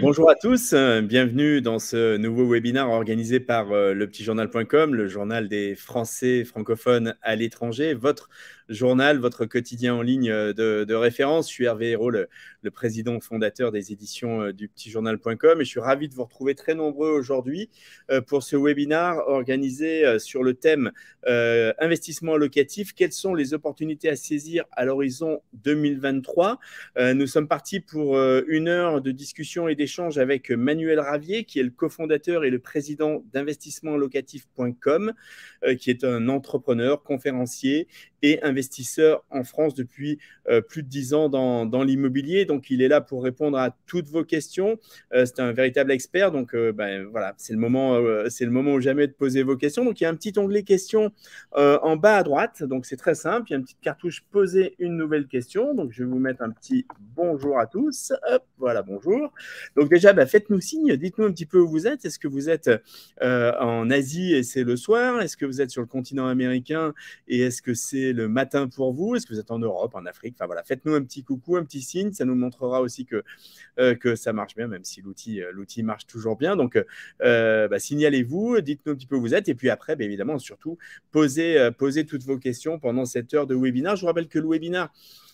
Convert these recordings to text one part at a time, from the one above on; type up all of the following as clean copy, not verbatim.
Bonjour à tous, bienvenue dans ce nouveau webinaire organisé par lepetitjournal.com, le journal des Français francophones à l'étranger, votre journal, votre quotidien en ligne de référence. Je suis Hervé Hérault, le président fondateur des éditions du petitjournal.com, et je suis ravi de vous retrouver très nombreux aujourd'hui pour ce webinaire organisé sur le thème investissement locatif. Quelles sont les opportunités à saisir à l'horizon 2023 ? Nous sommes partis pour une heure de discussion et d'échange avec Manuel Ravier, qui est le cofondateur et le président d'investissementlocatif.com, qui est un entrepreneur, conférencier et investisseur en France depuis plus de 10 ans dans l'immobilier. Donc, il est là pour répondre à toutes vos questions. C'est un véritable expert. Donc, voilà, c'est le moment ou jamais de poser vos questions. Donc, il y a un petit onglet questions en bas à droite. Donc, c'est très simple. Il y a une petite cartouche poser une nouvelle question. Donc, je vais vous mettre un petit bonjour à tous. Hop, voilà, bonjour. Donc, déjà, faites-nous signe. Dites-nous un petit peu où vous êtes. Est-ce que vous êtes en Asie et c'est le soir? Est-ce que vous êtes sur le continent américain et est-ce que c'est le matin pour vous? Est-ce que vous êtes en Europe, en Afrique? Enfin, voilà, faites-nous un petit coucou, un petit signe. Ça nous montrera aussi que ça marche bien, même si l'outil marche toujours bien. Donc, signalez-vous, dites-nous un petit peu où vous êtes. Et puis après, évidemment, surtout, posez toutes vos questions pendant cette heure de webinaire. Je vous rappelle que le webinaire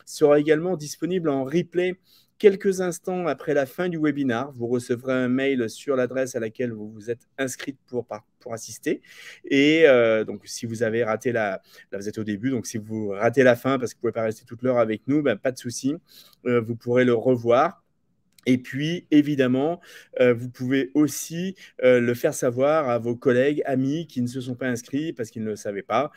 sera également disponible en replay quelques instants après la fin du webinaire. Vous recevrez un mail sur l'adresse à laquelle vous vous êtes inscrit pour assister. Et donc, si vous avez raté là, vous êtes au début, donc si vous ratez la fin parce que vous ne pouvez pas rester toute l'heure avec nous, pas de souci. Vous pourrez le revoir. Et puis, évidemment, vous pouvez aussi le faire savoir à vos collègues, amis qui ne se sont pas inscrits parce qu'ils ne le savaient pas,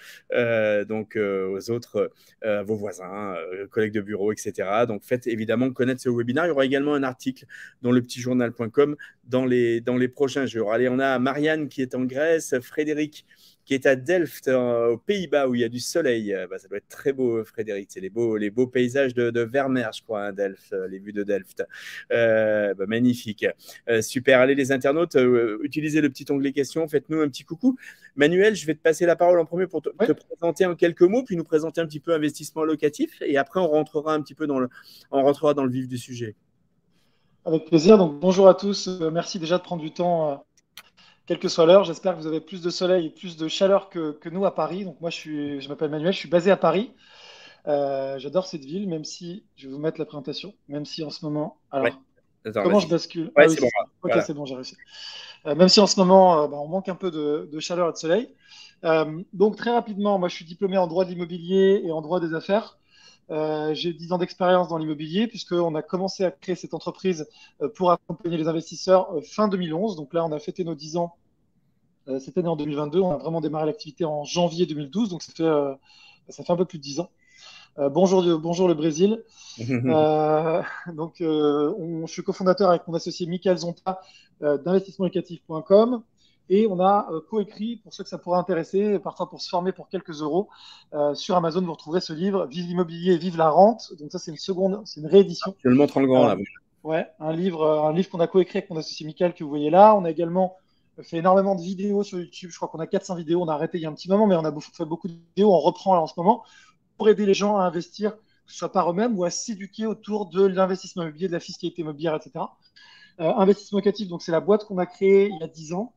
donc aux autres, vos voisins, collègues de bureau, etc. Donc, faites évidemment connaître ce webinaire. Il y aura également un article dans lepetitjournal.com dans les prochains jours. Allez, on a Marianne qui est en Grèce, Frédéric qui est à Delft, aux Pays-Bas, où il y a du soleil. Ça doit être très beau, Frédéric. C'est les beaux paysages de Vermeer, je crois, hein, Delft, les vues de Delft. Magnifique. Super. Allez, les internautes, utilisez le petit onglet questions. Faites-nous un petit coucou. Manuel, je vais te passer la parole en premier pour te présenter en quelques mots, puis nous présenter un petit peu investissement locatif. Et après, on rentrera un petit peu dans le vif du sujet. Avec plaisir. Donc, bonjour à tous. Merci déjà de prendre du temps, quelle que soit l'heure. J'espère que vous avez plus de soleil et plus de chaleur que nous à Paris. Donc, moi, je m'appelle Manuel, je suis basé à Paris. J'adore cette ville, même si, je vais vous mettre la présentation, même si en ce moment, Ouais. alors, Attends, comment je vas-y. bascule? Ouais, Ah oui, c'est bon. c'est ça. Ok, Voilà. c'est bon, j'ai réussi. Même si en ce moment, on manque un peu de chaleur et de soleil. Donc, très rapidement, moi, je suis diplômé en droit de l'immobilier et en droit des affaires. J'ai 10 ans d'expérience dans l'immobilier puisqu'on a commencé à créer cette entreprise pour accompagner les investisseurs fin 2011. Donc là, on a fêté nos 10 ans cette année en 2022. On a vraiment démarré l'activité en janvier 2012, donc ça fait un peu plus de 10 ans. Bonjour le Brésil. Je suis cofondateur avec mon associé Michael Zonta d'investissementlocatif.com et on a coécrit, pour ceux que ça pourrait intéresser, parfois pour se former pour quelques euros, sur Amazon, vous retrouverez ce livre, Vive l'immobilier et vive la rente. Donc ça, c'est une réédition. Je le montre en grand, Euh, là. ouais, un livre qu'on a coécrit avec mon associé Michael que vous voyez là. On a également fait énormément de vidéos sur YouTube. Je crois qu'on a 400 vidéos. On a arrêté il y a un petit moment, mais on a fait beaucoup de vidéos. On reprend là en ce moment pour aider les gens à investir, que ce soit par eux-mêmes ou à s'éduquer autour de l'investissement immobilier, de la fiscalité immobilière, etc. Investissement locatif, donc c'est la boîte qu'on a créée il y a 10 ans.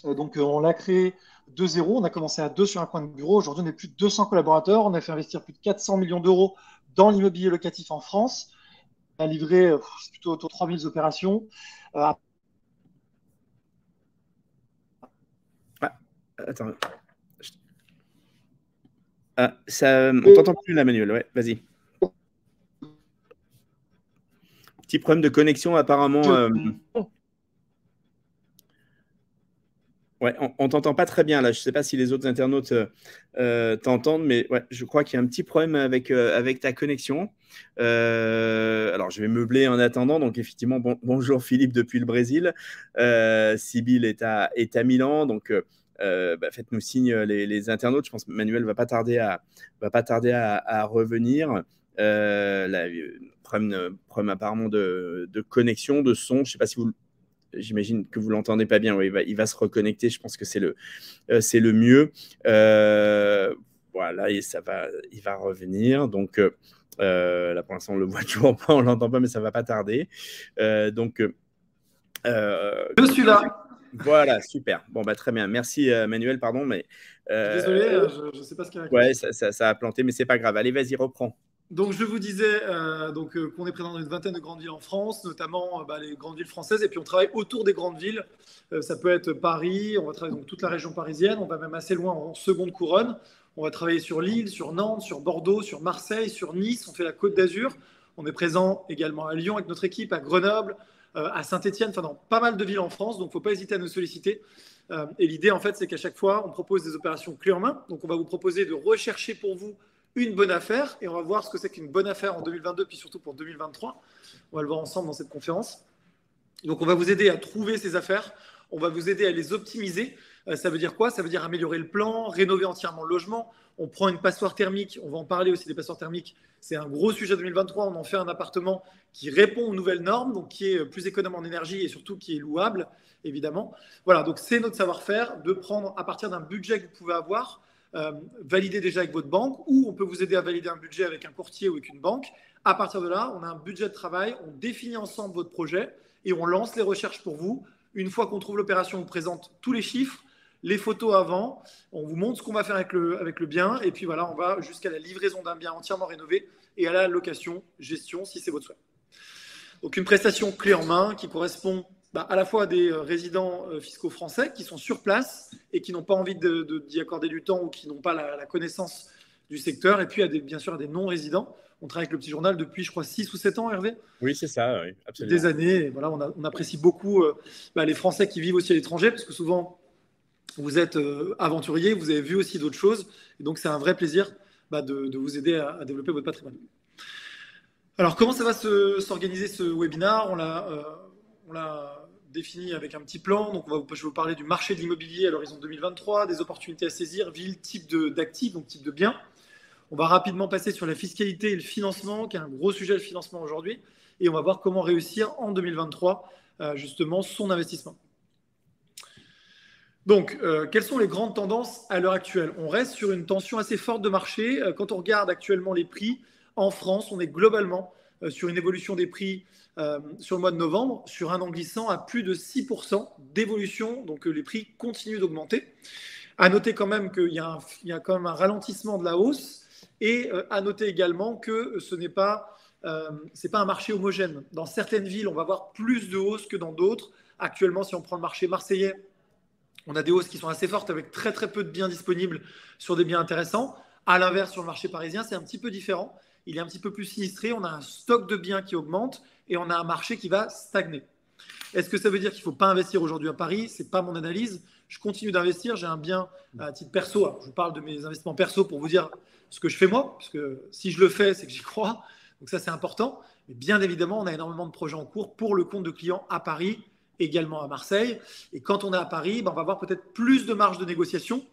On l'a créée de zéro. On a commencé à deux sur un coin de bureau. Aujourd'hui, on est plus de 200 collaborateurs. On a fait investir plus de 400 millions d'euros dans l'immobilier locatif en France. On a livré plutôt autour de 3000 opérations. Euh, Ah, attends. Ah, ça, on t'entend plus là, Manuel. Ouais, vas-y. Petit problème de connexion, apparemment. Ouais, on t'entend pas très bien là. Je sais pas si les autres internautes t'entendent, mais ouais, je crois qu'il y a un petit problème avec ta connexion. Alors, je vais meubler en attendant. Donc, effectivement, bonjour Philippe depuis le Brésil. Sybille est à Milan. Donc, faites-nous signe les internautes. Je pense que Manuel va pas tarder à revenir. Là, problème apparemment de connexion, de son. Je sais pas si vous. J'imagine que vous l'entendez pas bien. Ouais, il va se reconnecter. Je pense que c'est le mieux. Voilà, et il va revenir. Donc, Là, pour l'instant, on le voit toujours pas, on l'entend pas, mais ça va pas tarder. Donc, Je suis là. voilà, super. Bon, bah, très bien. Merci, Manuel, pardon, mais Désolé, je ne sais pas ce qui a ouais, raccroché. ça a planté, mais c'est pas grave. Allez, vas-y, reprends. Donc, je vous disais qu'on est présent dans une vingtaine de grandes villes en France, notamment les grandes villes françaises, et puis on travaille autour des grandes villes. Ça peut être Paris, on va travailler dans toute la région parisienne, on va même assez loin en seconde couronne. On va travailler sur Lille, sur Nantes, sur Bordeaux, sur Marseille, sur Nice, on fait la Côte d'Azur. On est présent également à Lyon avec notre équipe, à Grenoble, à Saint-Étienne, enfin dans pas mal de villes en France, donc il ne faut pas hésiter à nous solliciter. Et l'idée, en fait, c'est qu'à chaque fois, on propose des opérations clés en main. Donc, on va vous proposer de rechercher pour vous une bonne affaire et on va voir ce que c'est qu'une bonne affaire en 2022 puis surtout pour 2023. On va le voir ensemble dans cette conférence. Donc on va vous aider à trouver ces affaires, on va vous aider à les optimiser. Ça veut dire quoi? Ça veut dire améliorer le plan, rénover entièrement le logement. On prend une passoire thermique, on va en parler aussi des passoires thermiques. C'est un gros sujet 2023. On en fait un appartement qui répond aux nouvelles normes, donc qui est plus économe en énergie et surtout qui est louable, évidemment. Voilà, donc c'est notre savoir-faire de prendre à partir d'un budget que vous pouvez avoir, valider déjà avec votre banque, ou on peut vous aider à valider un budget avec un courtier ou avec une banque. À partir de là, on a un budget de travail, on définit ensemble votre projet et on lance les recherches pour vous. Une fois qu'on trouve l'opération, on vous présente tous les chiffres, les photos avant, on vous montre ce qu'on va faire avec le bien, et puis voilà, on va jusqu'à la livraison d'un bien entièrement rénové et à la location, gestion, si c'est votre souhait. Donc une prestation clé en main qui correspond à la fois à des résidents fiscaux français qui sont sur place et qui n'ont pas envie d'y accorder du temps ou qui n'ont pas la connaissance du secteur, et puis bien sûr à des non-résidents. On travaille avec le petit journal depuis, je crois, 6 ou 7 ans, Hervé. Oui, c'est ça, oui, absolument. Des années. Et voilà, on apprécie beaucoup les Français qui vivent aussi à l'étranger, parce que souvent, vous êtes aventurier, vous avez vu aussi d'autres choses. Et donc, c'est un vrai plaisir de vous aider à développer votre patrimoine. Alors, comment ça va s'organiser ce webinaire? On l'a défini avec un petit plan. Donc, je vais vous parler du marché de l'immobilier à l'horizon 2023, des opportunités à saisir, ville, type d'actifs, donc type de biens. On va rapidement passer sur la fiscalité et le financement, qui est un gros sujet, le financement aujourd'hui. Et on va voir comment réussir en 2023, justement, son investissement. Donc, quelles sont les grandes tendances à l'heure actuelle? On reste sur une tension assez forte de marché. Quand on regarde actuellement les prix en France, on est globalement sur une évolution des prix sur le mois de novembre, sur un an glissant à plus de 6% d'évolution. Donc, les prix continuent d'augmenter. À noter quand même qu'il y a quand même un ralentissement de la hausse. Et à noter également que ce n'est pas, c'est pas un marché homogène. Dans certaines villes, on va avoir plus de hausse que dans d'autres. Actuellement, si on prend le marché marseillais, on a des hausses qui sont assez fortes avec très très peu de biens disponibles sur des biens intéressants. À l'inverse, sur le marché parisien, c'est un petit peu différent. Il est un petit peu plus sinistré. On a un stock de biens qui augmente et on a un marché qui va stagner. Est-ce que ça veut dire qu'il ne faut pas investir aujourd'hui à Paris? Ce n'est pas mon analyse. Je continue d'investir. J'ai un bien à titre perso. Alors, je vous parle de mes investissements perso pour vous dire ce que je fais moi, parce que si je le fais, c'est que j'y crois. Donc ça, c'est important. Mais bien évidemment, on a énormément de projets en cours pour le compte de clients à Paris, également à Marseille. Et quand on est à Paris, on va avoir peut-être plus de marge de négociation.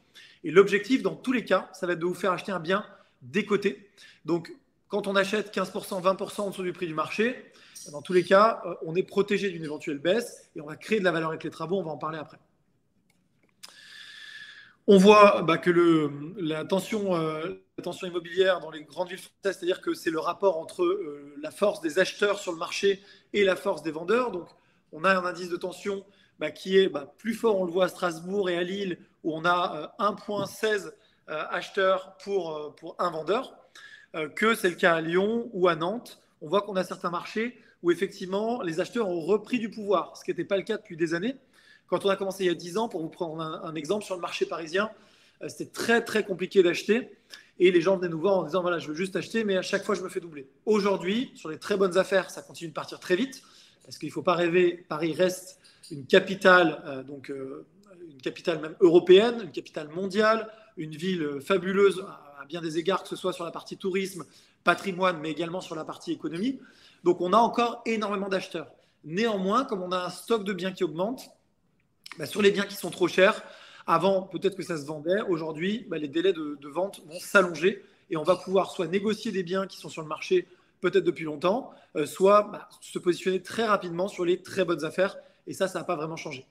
Et l'objectif, dans tous les cas, ça va être de vous faire acheter un bien décoté. Donc, quand on achète 15%, 20% en dessous du prix du marché, dans tous les cas, on est protégé d'une éventuelle baisse et on va créer de la valeur avec les travaux. On va en parler après. On voit que la tension immobilière dans les grandes villes françaises, c'est-à-dire que c'est le rapport entre la force des acheteurs sur le marché et la force des vendeurs. Donc, on a un indice de tension qui est plus fort, on le voit à Strasbourg et à Lille, où on a 1,16 acheteurs pour un vendeur, que c'est le cas à Lyon ou à Nantes. On voit qu'on a certains marchés où effectivement les acheteurs ont repris du pouvoir, ce qui n'était pas le cas depuis des années. Quand on a commencé il y a 10 ans, pour vous prendre un exemple, sur le marché parisien, c'était très très compliqué d'acheter et les gens venaient nous voir en disant voilà, je veux juste acheter, mais à chaque fois je me fais doubler. Aujourd'hui, sur les très bonnes affaires, ça continue de partir très vite parce qu'il ne faut pas rêver, Paris reste une capitale, une capitale même européenne, une capitale mondiale, une ville fabuleuse à bien des égards, que ce soit sur la partie tourisme, patrimoine, mais également sur la partie économie. Donc on a encore énormément d'acheteurs. Néanmoins, comme on a un stock de biens qui augmente, sur les biens qui sont trop chers, avant peut-être que ça se vendait, aujourd'hui les délais de vente vont s'allonger et on va pouvoir soit négocier des biens qui sont sur le marché peut-être depuis longtemps, soit se positionner très rapidement sur les très bonnes affaires et ça n'a pas vraiment changé.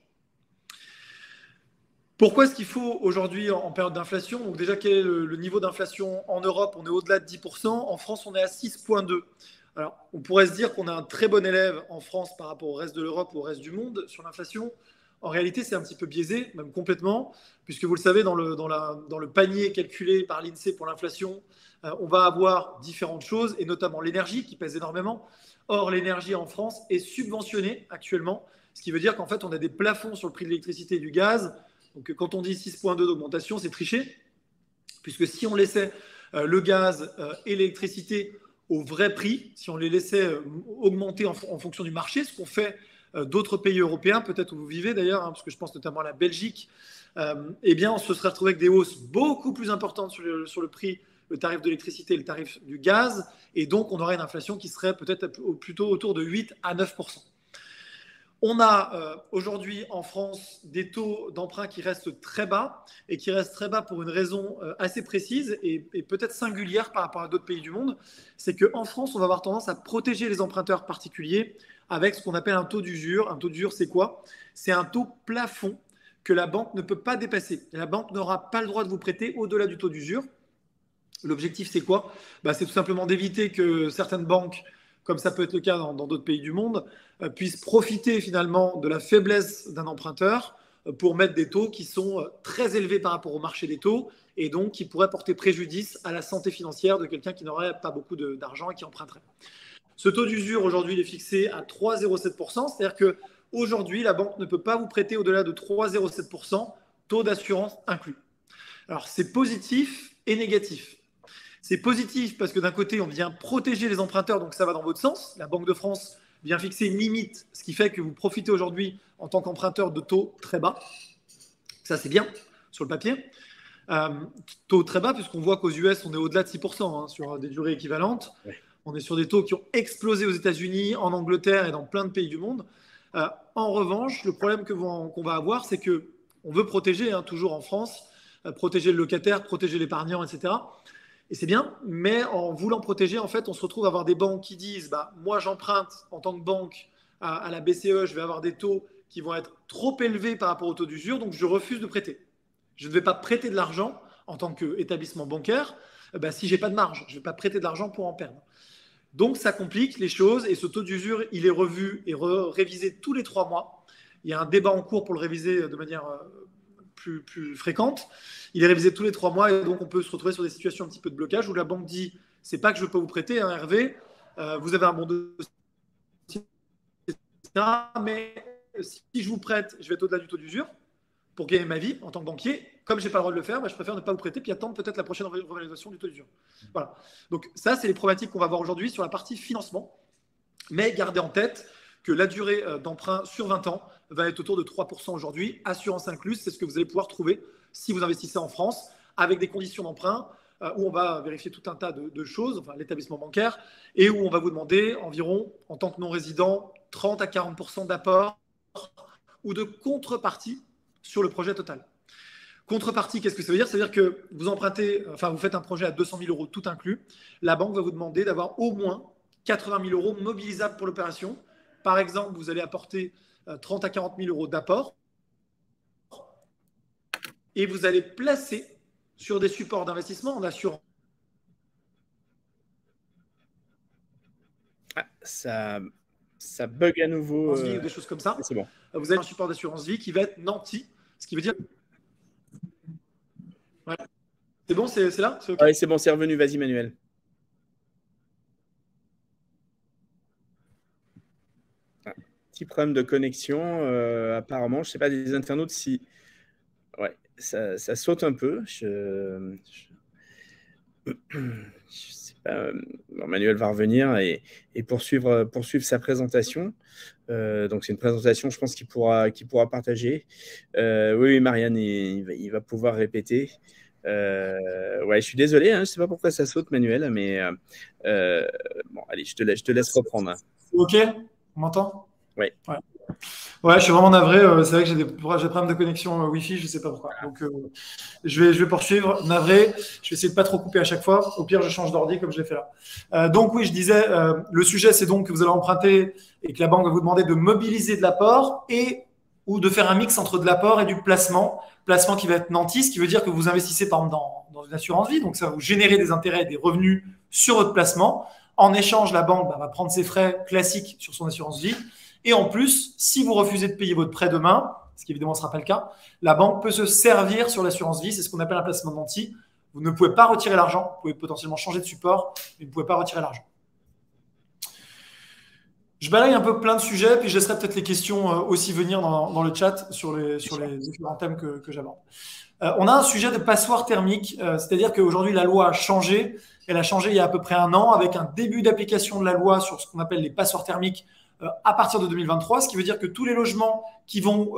Pourquoi est-ce qu'il faut aujourd'hui, en période d'inflation, donc déjà quel est le niveau d'inflation en Europe? On est au-delà de 10%, en France on est à 6,2. Alors on pourrait se dire qu'on a un très bon élève en France par rapport au reste de l'Europe ou au reste du monde sur l'inflation. En réalité c'est un petit peu biaisé, même complètement, puisque vous le savez, dans le panier calculé par l'INSEE pour l'inflation, on va avoir différentes choses, et notamment l'énergie qui pèse énormément. Or l'énergie en France est subventionnée actuellement, ce qui veut dire qu'en fait on a des plafonds sur le prix de l'électricité et du gaz. Donc quand on dit 6,2 d'augmentation, c'est tricher, puisque si on laissait le gaz et l'électricité au vrai prix, si on les laissait augmenter en fonction du marché, ce qu'on fait d'autres pays européens, peut-être où vous vivez d'ailleurs, hein, parce que je pense notamment à la Belgique, eh bien on se serait retrouvé avec des hausses beaucoup plus importantes sur le prix, le tarif de l'électricité et le tarif du gaz, et donc on aurait une inflation qui serait peut-être plutôt autour de 8 à 9%. On a aujourd'hui en France des taux d'emprunt qui restent très bas, et qui restent très bas pour une raison assez précise et peut-être singulière par rapport à d'autres pays du monde. C'est qu'en France, on va avoir tendance à protéger les emprunteurs particuliers avec ce qu'on appelle un taux d'usure. Un taux d'usure, c'est quoi? C'est un taux plafond que la banque ne peut pas dépasser. La banque n'aura pas le droit de vous prêter au-delà du taux d'usure. L'objectif, c'est quoi? C'est tout simplement d'éviter que certaines banques, comme ça peut être le cas dans d'autres pays du monde, puissent profiter finalement de la faiblesse d'un emprunteur pour mettre des taux qui sont très élevés par rapport au marché des taux, et donc qui pourraient porter préjudice à la santé financière de quelqu'un qui n'aurait pas beaucoup d'argent et qui emprunterait. Ce taux d'usure, aujourd'hui, il est fixé à 3,07%, c'est-à-dire qu'aujourd'hui, la banque ne peut pas vous prêter au-delà de 3,07%, taux d'assurance inclus. Alors, c'est positif et négatif. C'est positif parce que d'un côté, on vient protéger les emprunteurs, donc ça va dans votre sens. La Banque de France vient fixer une limite, ce qui fait que vous profitez aujourd'hui en tant qu'emprunteur de taux très bas. Ça, c'est bien sur le papier. Taux très bas, puisqu'on voit qu'aux US, on est au-delà de 6% hein, sur des durées équivalentes. Ouais. On est sur des taux qui ont explosé aux États-Unis, en Angleterre et dans plein de pays du monde. En revanche, le problème qu'on va avoir, c'est qu'on veut protéger, hein, toujours en France, protéger le locataire, protéger l'épargnant, etc. Et c'est bien, mais en voulant protéger, en fait, on se retrouve à avoir des banques qui disent moi, j'emprunte en tant que banque à la BCE, je vais avoir des taux qui vont être trop élevés par rapport au taux d'usure, donc je refuse de prêter. Je ne vais pas prêter de l'argent en tant qu'établissement bancaire si je n'ai pas de marge. Je ne vais pas prêter de l'argent pour en perdre. Donc, ça complique les choses, et ce taux d'usure, il est revu et révisé tous les 3 mois. Il y a un débat en cours pour le réviser de manière plus fréquente. Il est révisé tous les 3 mois, et donc on peut se retrouver sur des situations un petit peu de blocage où la banque dit c'est pas que je ne veux pas vous prêter, hein, Hervé, vous avez un bon dossier, mais si je vous prête, je vais être au-delà du taux d'usure pour gagner ma vie en tant que banquier. Comme je n'ai pas le droit de le faire, je préfère ne pas vous prêter puis attendre peut-être la prochaine revalorisation du taux d'usure. Voilà. Donc ça, c'est les problématiques qu'on va voir aujourd'hui sur la partie financement. Mais gardez en tête que la durée d'emprunt sur 20 ans va être autour de 3% aujourd'hui, assurance incluse. C'est ce que vous allez pouvoir trouver si vous investissez en France, avec des conditions d'emprunt où on va vérifier tout un tas de choses, enfin l'établissement bancaire, et où on va vous demander environ, en tant que non-résident, 30 à 40% d'apport ou de contrepartie sur le projet total. Contrepartie, qu'est-ce que ça veut dire? Ça veut dire que vous empruntez, vous faites un projet à 200 000 euros tout inclus. La banque va vous demander d'avoir au moins 80 000 euros mobilisables pour l'opération. Par exemple, vous allez apporter 30 à 40 000 euros d'apport et vous allez placer sur des supports d'investissement en assurant. Ah, ça bug à nouveau. Vie ou des choses comme ça. C'est bon. Vous avez un support d'assurance vie qui va être nanti, ce qui veut dire. Ouais. C'est bon, c'est là? Okay. Oui, c'est bon, c'est revenu. Vas-y, Manuel. Petit problème de connexion, apparemment. Je ne sais pas des internautes si... Ouais, ça saute un peu. Je sais pas. Bon, Manuel va revenir et poursuivre sa présentation. Donc, c'est une présentation, je pense, qu'il pourra partager. Oui, Marianne, il va pouvoir répéter. Ouais, je suis désolé, hein, je ne sais pas pourquoi ça saute, Manuel, mais bon, allez, je te laisse reprendre. OK, on m'entend? Oui. Ouais, je suis vraiment navré. C'est vrai que j'ai des problèmes de connexion Wi-Fi, je ne sais pas pourquoi. Donc, je vais poursuivre. Navré. Je vais essayer de ne pas trop couper à chaque fois. Au pire, je change d'ordi comme je l'ai fait là. Donc, oui, je disais, le sujet, c'est donc que vous allez emprunter et que la banque va vous demander de mobiliser de l'apport et ou de faire un mix entre de l'apport et du placement. Placement qui va être nanti, ce qui veut dire que vous investissez par exemple dans une assurance vie, donc ça va vous générer des intérêts et des revenus sur votre placement. En échange, la banque va prendre ses frais classiques sur son assurance vie. Et en plus, si vous refusez de payer votre prêt demain, ce qui évidemment ne sera pas le cas, la banque peut se servir sur l'assurance vie. C'est ce qu'on appelle un placement nanti. Vous ne pouvez pas retirer l'argent. Vous pouvez potentiellement changer de support, mais vous ne pouvez pas retirer l'argent. Je balaye un peu plein de sujets, puis je laisserai peut-être les questions aussi venir dans le chat sur les différents thèmes que j'aborde. On a un sujet de passoire thermique, c'est-à-dire qu'aujourd'hui, la loi a changé. Elle a changé il y a à peu près un an avec un début d'application de la loi sur ce qu'on appelle les passoires thermiques à partir de 2023, ce qui veut dire que tous les logements qui vont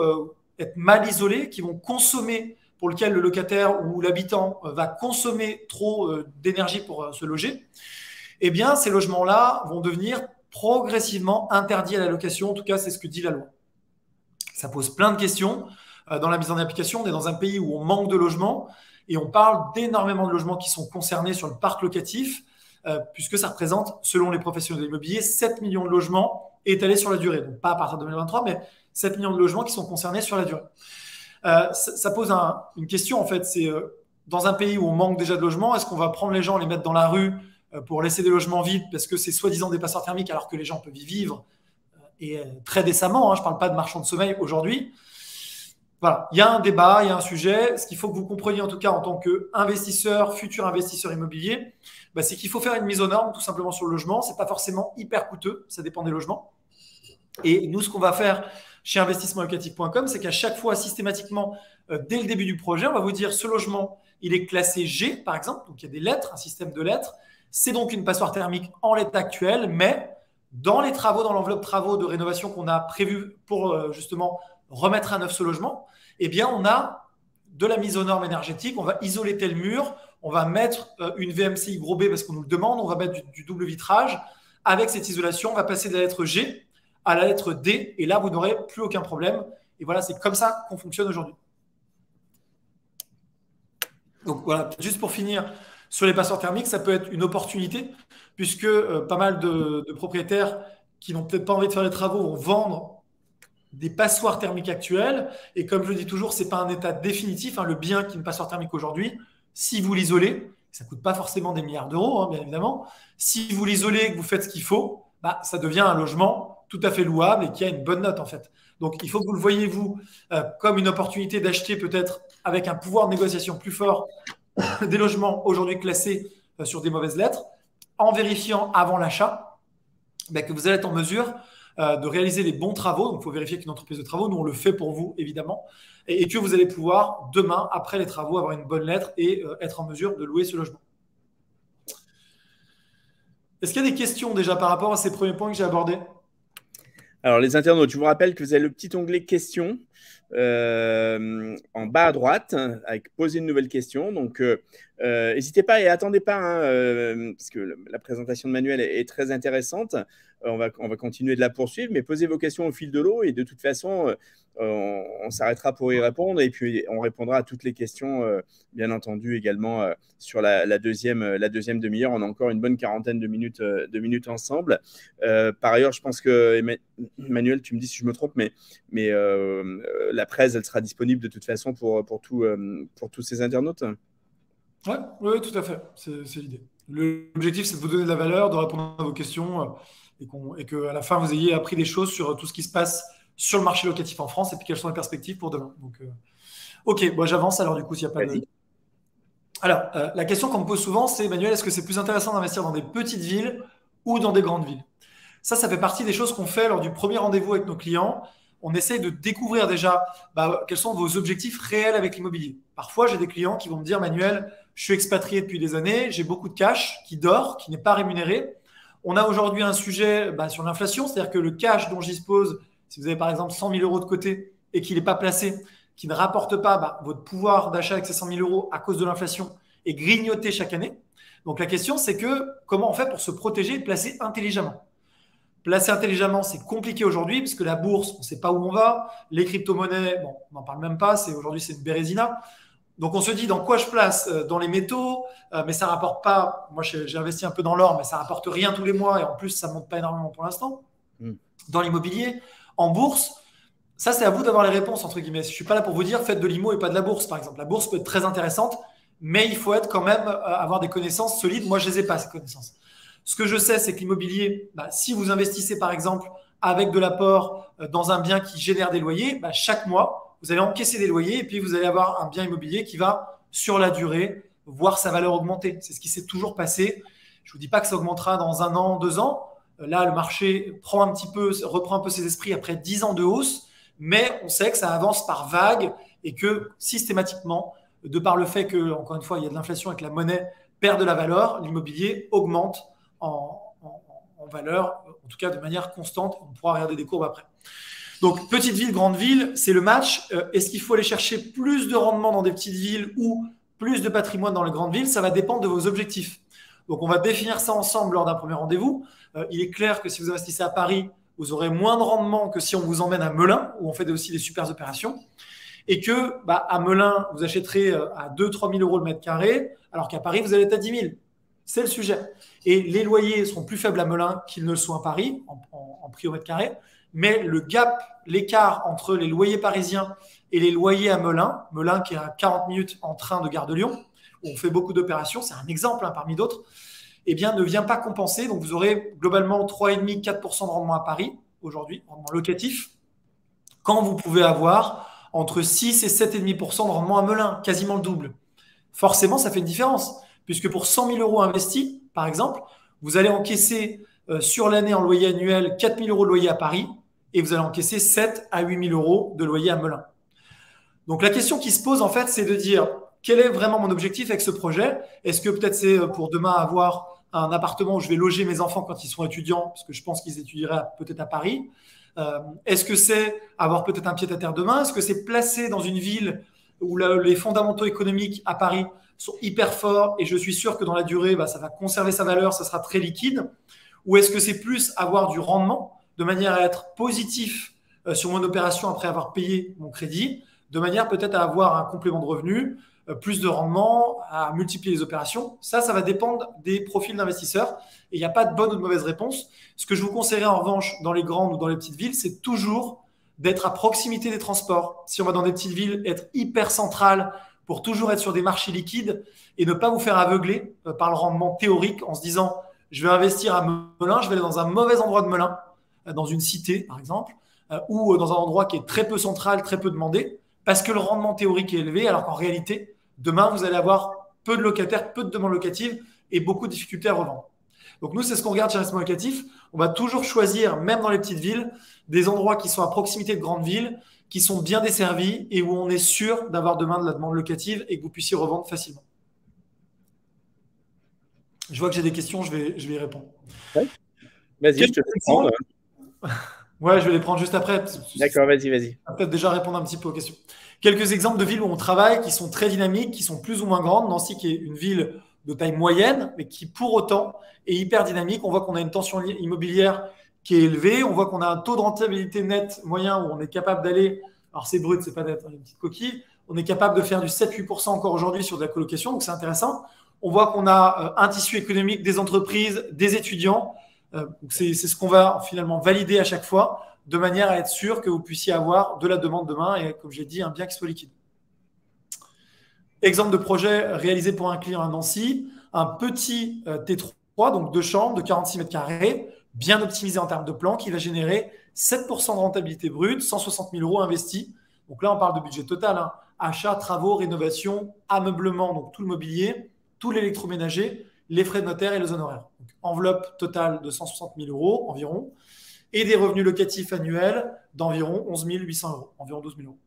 être mal isolés, qui vont consommer, pour lequel le locataire ou l'habitant va consommer trop d'énergie pour se loger, eh bien, ces logements-là vont devenir progressivement interdits à la location. En tout cas, c'est ce que dit la loi. Ça pose plein de questions. Dans la mise en application, on est dans un pays où on manque de logements et on parle d'énormément de logements qui sont concernés sur le parc locatif, puisque ça représente, selon les professionnels de l'immobilier, 7 millions de logements étalés sur la durée. Donc, pas à partir de 2023, mais 7 millions de logements qui sont concernés sur la durée. Ça pose une question, en fait. C'est dans un pays où on manque déjà de logements, est-ce qu'on va prendre les gens, les mettre dans la rue pour laisser des logements vides parce que c'est soi-disant des passoires thermiques alors que les gens peuvent y vivre et très décemment, hein, je ne parle pas de marchands de sommeil aujourd'hui. Voilà, il y a un débat, il y a un sujet. Ce qu'il faut que vous compreniez en tout cas en tant qu'investisseur, futur investisseur immobilier, c'est qu'il faut faire une mise aux normes tout simplement sur le logement. Ce n'est pas forcément hyper coûteux, ça dépend des logements. Et nous, ce qu'on va faire chez investissementlocatif.com, c'est qu'à chaque fois, systématiquement, dès le début du projet, on va vous dire ce logement, il est classé G, par exemple, donc il y a des lettres, un système de lettres. C'est donc une passoire thermique en l'état actuel, mais dans les travaux, dans l'enveloppe travaux de rénovation qu'on a prévu pour justement remettre à neuf ce logement, eh bien, on a de la mise aux normes énergétiques, on va isoler tel mur, on va mettre une VMCI gros B parce qu'on nous le demande, on va mettre du double vitrage. Avec cette isolation, on va passer de la lettre G à la lettre D, et là, vous n'aurez plus aucun problème. Et voilà, c'est comme ça qu'on fonctionne aujourd'hui. Donc voilà, juste pour finir, sur les passoires thermiques, ça peut être une opportunité, puisque pas mal de propriétaires qui n'ont peut-être pas envie de faire les travaux vont vendre des passoires thermiques actuelles. Et comme je le dis toujours, ce n'est pas un état définitif. Le bien qui est une passoire thermique aujourd'hui, si vous l'isolez, ça ne coûte pas forcément des milliards d'euros, hein, bien évidemment. Si vous l'isolez et que vous faites ce qu'il faut, ça devient un logement tout à fait louable et qui a une bonne note en fait. Donc, il faut que vous le voyez, vous, comme une opportunité d'acheter peut-être avec un pouvoir de négociation plus fort des logements aujourd'hui classés sur des mauvaises lettres, en vérifiant avant l'achat que vous allez être en mesure de réaliser les bons travaux. Donc, il faut vérifier qu'une entreprise de travaux, nous, on le fait pour vous, évidemment, et que vous allez pouvoir, demain, après les travaux, avoir une bonne lettre et être en mesure de louer ce logement. Est-ce qu'il y a des questions déjà par rapport à ces premiers points que j'ai abordés ? Alors, les internautes, je vous rappelle que vous avez le petit onglet questions en bas à droite avec poser une nouvelle question. Donc, n'hésitez pas et attendez pas, parce que la présentation de Manuel est très intéressante. On va continuer de la poursuivre, mais posez vos questions au fil de l'eau et de toute façon, on s'arrêtera pour y répondre et puis on répondra à toutes les questions, bien entendu, également sur la deuxième demi-heure. On a encore une bonne quarantaine de minutes ensemble. Par ailleurs, je pense que, Emmanuel, tu me dis si je me trompe, mais la presse, elle sera disponible de toute façon pour tous ces internautes. Oui, tout à fait. C'est l'idée. L'objectif, c'est de vous donner de la valeur, de répondre à vos questions et qu'à la fin, vous ayez appris des choses sur tout ce qui se passe sur le marché locatif en France et puis quelles sont les perspectives pour demain. Donc, ok, j'avance alors du coup s'il n'y a pas de... Alors, la question qu'on me pose souvent, c'est Emmanuel, est-ce que c'est plus intéressant d'investir dans des petites villes ou dans des grandes villes ? Ça fait partie des choses qu'on fait lors du premier rendez-vous avec nos clients. On essaye de découvrir déjà quels sont vos objectifs réels avec l'immobilier. Parfois, j'ai des clients qui vont me dire, Manuel, je suis expatrié depuis des années, j'ai beaucoup de cash qui dort, qui n'est pas rémunéré. On a aujourd'hui un sujet sur l'inflation, c'est-à-dire que le cash dont je dispose, si vous avez par exemple 100 000 euros de côté et qu'il n'est pas placé, qui ne rapporte pas votre pouvoir d'achat avec ces 100 000 euros à cause de l'inflation est grignoté chaque année. Donc la question, c'est comment on fait pour se protéger et placer intelligemment ? Placer intelligemment, c'est compliqué aujourd'hui parce que la bourse, on ne sait pas où on va. Les crypto-monnaies, on n'en parle même pas. Aujourd'hui, c'est une bérésina. Donc, on se dit dans quoi je place ? Dans les métaux, mais ça ne rapporte pas. Moi, j'ai investi un peu dans l'or, mais ça ne rapporte rien tous les mois. Et en plus, ça ne monte pas énormément pour l'instant. Dans l'immobilier, en bourse, Ça, c'est à vous d'avoir les réponses, entre guillemets. Je ne suis pas là pour vous dire faites de l'IMO et pas de la bourse, par exemple. La bourse peut être très intéressante, mais il faut être quand même avoir des connaissances solides. Moi, je ne les ai pas, ces connaissances. Ce que je sais, c'est que l'immobilier, si vous investissez, par exemple, avec de l'apport dans un bien qui génère des loyers, chaque mois, vous allez encaisser des loyers et puis vous allez avoir un bien immobilier qui va, sur la durée, voir sa valeur augmenter. C'est ce qui s'est toujours passé. Je ne vous dis pas que ça augmentera dans 1 an, 2 ans. Là, le marché reprend un peu ses esprits après 10 ans de hausse, mais on sait que ça avance par vagues et que systématiquement, de par le fait que, encore une fois, il y a de l'inflation et que la monnaie perd de la valeur, l'immobilier augmente en valeur, en tout cas de manière constante. On pourra regarder des courbes après. Donc, petite ville, grande ville, c'est le match. Est-ce qu'il faut aller chercher plus de rendement dans des petites villes ou plus de patrimoine dans les grandes villes? Ça va dépendre de vos objectifs. Donc, on va définir ça ensemble lors d'un premier rendez-vous. Il est clair que si vous investissez à Paris, vous aurez moins de rendement que si on vous emmène à Melun, où on fait aussi des super opérations. Et que à Melun, vous achèterez à 2-3 000 euros le mètre carré, alors qu'à Paris, vous allez être à 10 000. C'est le sujet. Et les loyers seront plus faibles à Melun qu'ils ne le sont à Paris, en prix au mètre carré. Mais le gap, l'écart entre les loyers parisiens et les loyers à Melun qui est à 40 minutes en train de Gare de Lyon, où on fait beaucoup d'opérations, c'est un exemple parmi d'autres, ne vient pas compenser. Donc, vous aurez globalement 3,5-4% de rendement à Paris, aujourd'hui, rendement locatif, quand vous pouvez avoir entre 6 et 7,5% de rendement à Melun, quasiment le double. Forcément, ça fait une différence, puisque pour 100 000 euros investis, par exemple, vous allez encaisser sur l'année en loyer annuel 4 000 euros de loyer à Paris et vous allez encaisser 7 à 8 000 euros de loyer à Melun. Donc, la question qui se pose, en fait, c'est de dire quel est vraiment mon objectif avec ce projet? Est-ce que peut-être c'est pour demain avoir un appartement où je vais loger mes enfants quand ils sont étudiants, parce que je pense qu'ils étudieraient peut-être à Paris? Est-ce que c'est avoir peut-être un pied-à-terre demain? Est-ce que c'est placé dans une ville où les fondamentaux économiques à Paris sont hyper forts et je suis sûr que dans la durée, ça va conserver sa valeur, ça sera très liquide? Ou est-ce que c'est plus avoir du rendement de manière à être positif sur mon opération après avoir payé mon crédit, de manière peut-être à avoir un complément de revenu, plus de rendement, à multiplier les opérations? Ça va dépendre des profils d'investisseurs et il n'y a pas de bonne ou de mauvaise réponse. Ce que je vous conseillerais en revanche dans les grandes ou dans les petites villes, c'est toujours d'être à proximité des transports. Si on va dans des petites villes, être hyper central pour toujours être sur des marchés liquides et ne pas vous faire aveugler par le rendement théorique en se disant je vais investir à Melun, je vais aller dans un mauvais endroit de Melun, dans une cité par exemple, ou dans un endroit qui est très peu central, très peu demandé, parce que le rendement théorique est élevé, alors qu'en réalité, demain, vous allez avoir peu de locataires, peu de demandes locatives et beaucoup de difficultés à revendre. Donc nous, c'est ce qu'on regarde chez Investissement Locatif. On va toujours choisir, même dans les petites villes, des endroits qui sont à proximité de grandes villes, qui sont bien desservis et où on est sûr d'avoir demain de la demande locative et que vous puissiez revendre facilement. Je vois que j'ai des questions, je vais y répondre. Ouais. Vas-y, je te laisse prendre. Ouais, je vais les prendre juste après. D'accord, vas-y. On va peut-être déjà répondre un petit peu aux questions. Quelques exemples de villes où on travaille qui sont très dynamiques, qui sont plus ou moins grandes. Nancy, qui est une ville de taille moyenne, mais qui pour autant est hyper dynamique. On voit qu'on a une tension immobilière qui est élevée. On voit qu'on a un taux de rentabilité net moyen où on est capable d'aller, alors c'est brut, c'est pas net, une petite coquille, on est capable de faire du 7-8% encore aujourd'hui sur de la colocation, donc c'est intéressant. On voit qu'on a un tissu économique, des entreprises, des étudiants. C'est ce qu'on va finalement valider à chaque fois, de manière à être sûr que vous puissiez avoir de la demande demain et, comme j'ai dit, un bien qui soit liquide. Exemple de projet réalisé pour un client à Nancy, un petit T3, donc 2 chambres de 46 mètres carrés, bien optimisé en termes de plan, qui va générer 7% de rentabilité brute, 160 000 euros investis. Donc là, on parle de budget total, hein. Achat, travaux, rénovation, ameublement, donc tout le mobilier, tout l'électroménager, les frais de notaire et les honoraires. Donc, enveloppe totale de 160 000 euros environ et des revenus locatifs annuels d'environ 11 800 euros, environ 12 000 euros.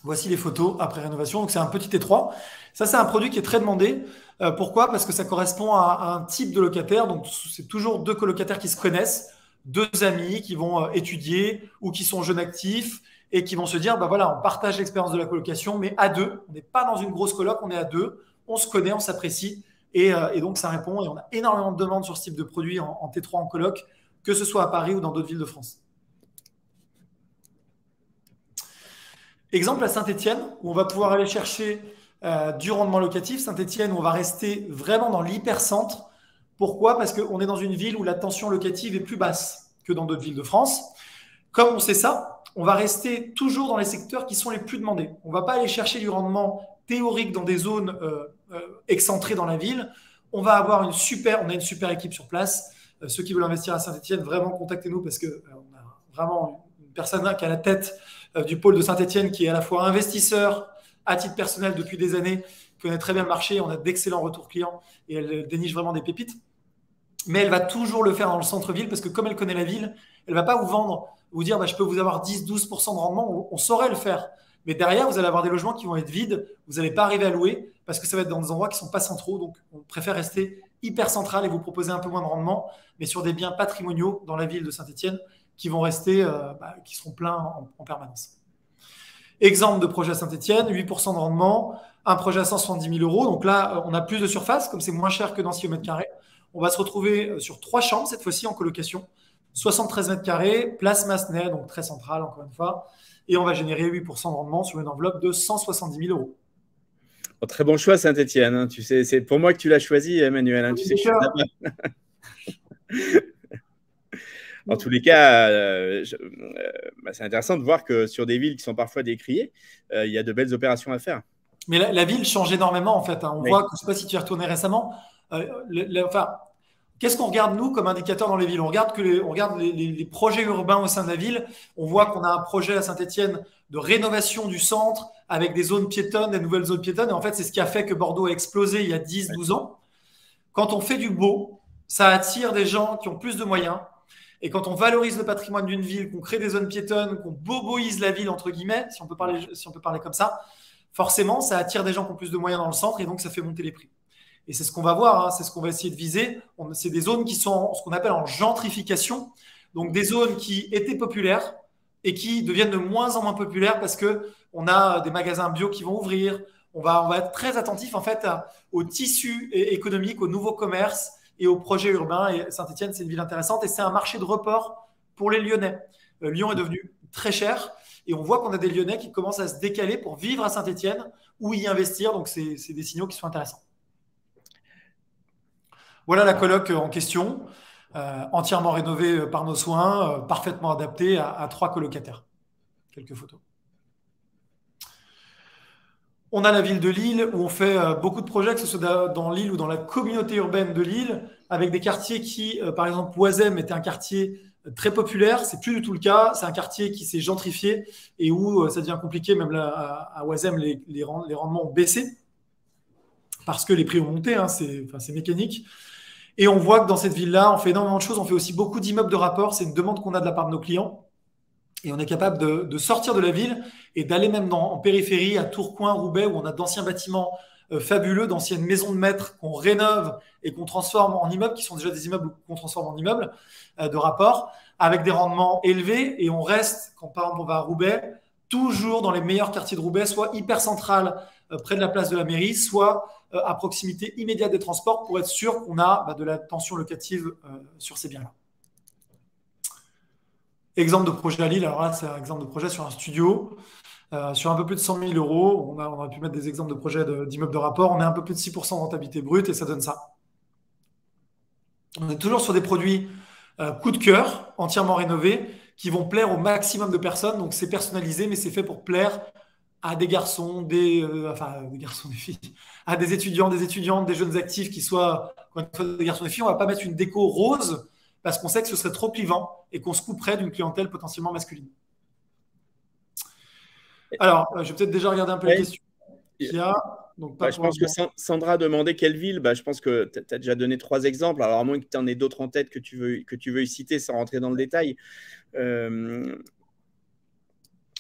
Voici les photos après rénovation. Donc, c'est un petit T3. Ça, c'est un produit qui est très demandé. Pourquoi? Parce que ça correspond à un type de locataire. Donc, c'est toujours 2 colocataires qui se connaissent, 2 amis qui vont étudier ou qui sont jeunes actifs et qui vont se dire, voilà, on partage l'expérience de la colocation, mais à 2. On n'est pas dans une grosse coloc, on est à 2. On se connaît, on s'apprécie. Et donc, ça répond. Et on a énormément de demandes sur ce type de produit en T3 en coloc, que ce soit à Paris ou dans d'autres villes de France. Exemple à Saint-Étienne, où on va pouvoir aller chercher du rendement locatif. Saint-Étienne, où on va rester vraiment dans l'hypercentre. Pourquoi? Parce qu'on est dans une ville où la tension locative est plus basse que dans d'autres villes de France. Comme on sait ça, on va rester toujours dans les secteurs qui sont les plus demandés. On ne va pas aller chercher du rendement théorique dans des zones excentrées dans la ville. On a une super équipe sur place. Ceux qui veulent investir à Saint-Etienne, vraiment contactez-nous parce qu'on a vraiment une personne qui est à la tête du pôle de Saint-Etienne qui est à la fois investisseur à titre personnel depuis des années, qui connaît très bien le marché. On a d'excellents retours clients et elle déniche vraiment des pépites. Mais elle va toujours le faire dans le centre-ville parce que comme elle connaît la ville, elle ne va pas vous dire je peux vous avoir 10-12% de rendement. On saurait le faire. Mais derrière, vous allez avoir des logements qui vont être vides. Vous n'allez pas arriver à louer parce que ça va être dans des endroits qui ne sont pas centraux. Donc, on préfère rester hyper central et vous proposer un peu moins de rendement, mais sur des biens patrimoniaux dans la ville de Saint-Etienne qui vont rester, qui seront pleins en permanence. Exemple de projet à Saint-Etienne, 8% de rendement, un projet à 170 000 euros. Donc là, on a plus de surface, comme c'est moins cher que dans 6 mètres carrés. On va se retrouver sur 3 chambres, cette fois-ci en colocation, 73 mètres carrés, place Massenet, donc très centrale encore une fois. Et on va générer 8% de rendement sur une enveloppe de 170 000 euros. Oh, très bon choix, Saint-Etienne. Hein. Tu sais, c'est pour moi que tu l'as choisi, Emmanuel. Hein. Tu sais, je suis là-bas. En tous les cas, c'est intéressant de voir que sur des villes qui sont parfois décriées, il y a de belles opérations à faire. Mais la ville change énormément, en fait. Hein. On voit que, je ne sais pas si tu y es retourné récemment, qu'est-ce qu'on regarde, nous, comme indicateur dans les villes? On regarde les projets urbains au sein de la ville. On voit qu'on a un projet à Saint-Etienne de rénovation du centre avec des zones piétonnes, des nouvelles zones piétonnes. Et en fait, c'est ce qui a fait que Bordeaux a explosé il y a 10-12 ans. Quand on fait du beau, ça attire des gens qui ont plus de moyens. Et quand on valorise le patrimoine d'une ville, qu'on crée des zones piétonnes, qu'on boboise la ville, entre guillemets, si on peut parler comme ça, forcément, ça attire des gens qui ont plus de moyens dans le centre et donc ça fait monter les prix. Et c'est ce qu'on va voir, hein, c'est ce qu'on va essayer de viser. C'est des zones qui sont ce qu'on appelle en gentrification, donc des zones qui étaient populaires et qui deviennent de moins en moins populaires parce qu'on a des magasins bio qui vont ouvrir. On va être très attentif en fait au tissu économique, au nouveau commerce et aux projets urbains. Et Saint-Etienne, c'est une ville intéressante et c'est un marché de report pour les Lyonnais. Lyon est devenu très cher et on voit qu'on a des Lyonnais qui commencent à se décaler pour vivre à Saint-Etienne ou y investir. Donc, c'est des signaux qui sont intéressants. Voilà la coloc en question, entièrement rénovée par nos soins, parfaitement adaptée à 3 colocataires. Quelques photos. On a la ville de Lille où on fait beaucoup de projets, que ce soit dans Lille ou dans la communauté urbaine de Lille, avec des quartiers qui, par exemple, Oisem était un quartier très populaire. C'est plus du tout le cas. C'est un quartier qui s'est gentrifié et où ça devient compliqué. Même là, à Oisem, les rendements ont baissé parce que les prix ont monté. Hein, c'est mécanique. Et on voit que dans cette ville-là, on fait énormément de choses. On fait aussi beaucoup d'immeubles de rapport. C'est une demande qu'on a de la part de nos clients. Et on est capable de sortir de la ville et d'aller même en périphérie, à Tourcoing, Roubaix, où on a d'anciens bâtiments fabuleux, d'anciennes maisons de maîtres qu'on rénove et qu'on transforme en immeubles, qui sont déjà des immeubles qu'on transforme en immeubles de rapport, avec des rendements élevés. Et on reste, quand par exemple on va à Roubaix, toujours dans les meilleurs quartiers de Roubaix, soit hyper central, près de la place de la mairie, soit à proximité immédiate des transports, pour être sûr qu'on a de la tension locative sur ces biens-là. Exemple de projet à Lille, alors là, c'est un exemple de projet sur un studio, sur un peu plus de 100 000 euros. On a pu mettre des exemples de projets d'immeubles de rapport. On est un peu plus de 6% de rentabilité brute et ça donne ça. On est toujours sur des produits coup de cœur, entièrement rénovés, qui vont plaire au maximum de personnes. Donc, c'est personnalisé, mais c'est fait pour plaire à des garçons, des garçons, des filles, à des étudiants, des étudiantes, des jeunes actifs qui soient des garçons et des filles. On ne va pas mettre une déco rose parce qu'on sait que ce serait trop clivant et qu'on se couperait d'une clientèle potentiellement masculine. Alors, je vais peut-être déjà regarder un peu les questions qu'il y a. Donc, je pense que Sandra a demandé quelle ville. Je pense que tu as déjà donné 3 exemples. Alors, à moins que tu en aies d'autres en tête que tu veux y citer sans rentrer dans le détail.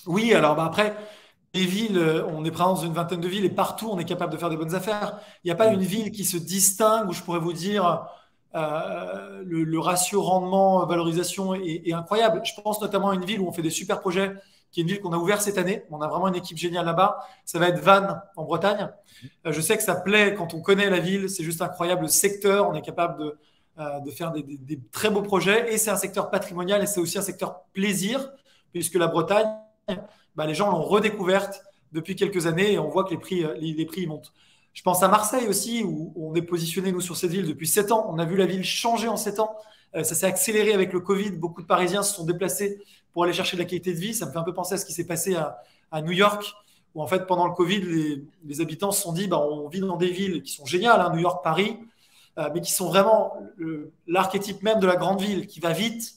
Oui, alors après, les villes, on est présent dans une vingtaine de villes et partout, on est capable de faire des bonnes affaires. Il n'y a pas une ville qui se distingue où je pourrais vous dire le ratio rendement-valorisation est incroyable. Je pense notamment à une ville où on fait des super projets, qui est une ville qu'on a ouverte cette année. On a vraiment une équipe géniale là-bas. Ça va être Vannes, en Bretagne. Je sais que ça plaît quand on connaît la ville. C'est juste incroyable. Le secteur, on est capable de faire des très beaux projets. Et c'est un secteur patrimonial et c'est aussi un secteur plaisir, puisque la Bretagne, les gens l'ont redécouverte depuis quelques années et on voit que les prix montent. Je pense à Marseille aussi, où on est positionné, nous, sur cette ville depuis 7 ans. On a vu la ville changer en 7 ans. Ça s'est accéléré avec le Covid. Beaucoup de Parisiens se sont déplacés pour aller chercher de la qualité de vie. Ça me fait un peu penser à ce qui s'est passé à New York, où en fait, pendant le Covid, les habitants se sont dit, on vit dans des villes qui sont géniales, New York, Paris, mais qui sont vraiment l'archétype même de la grande ville, qui va vite,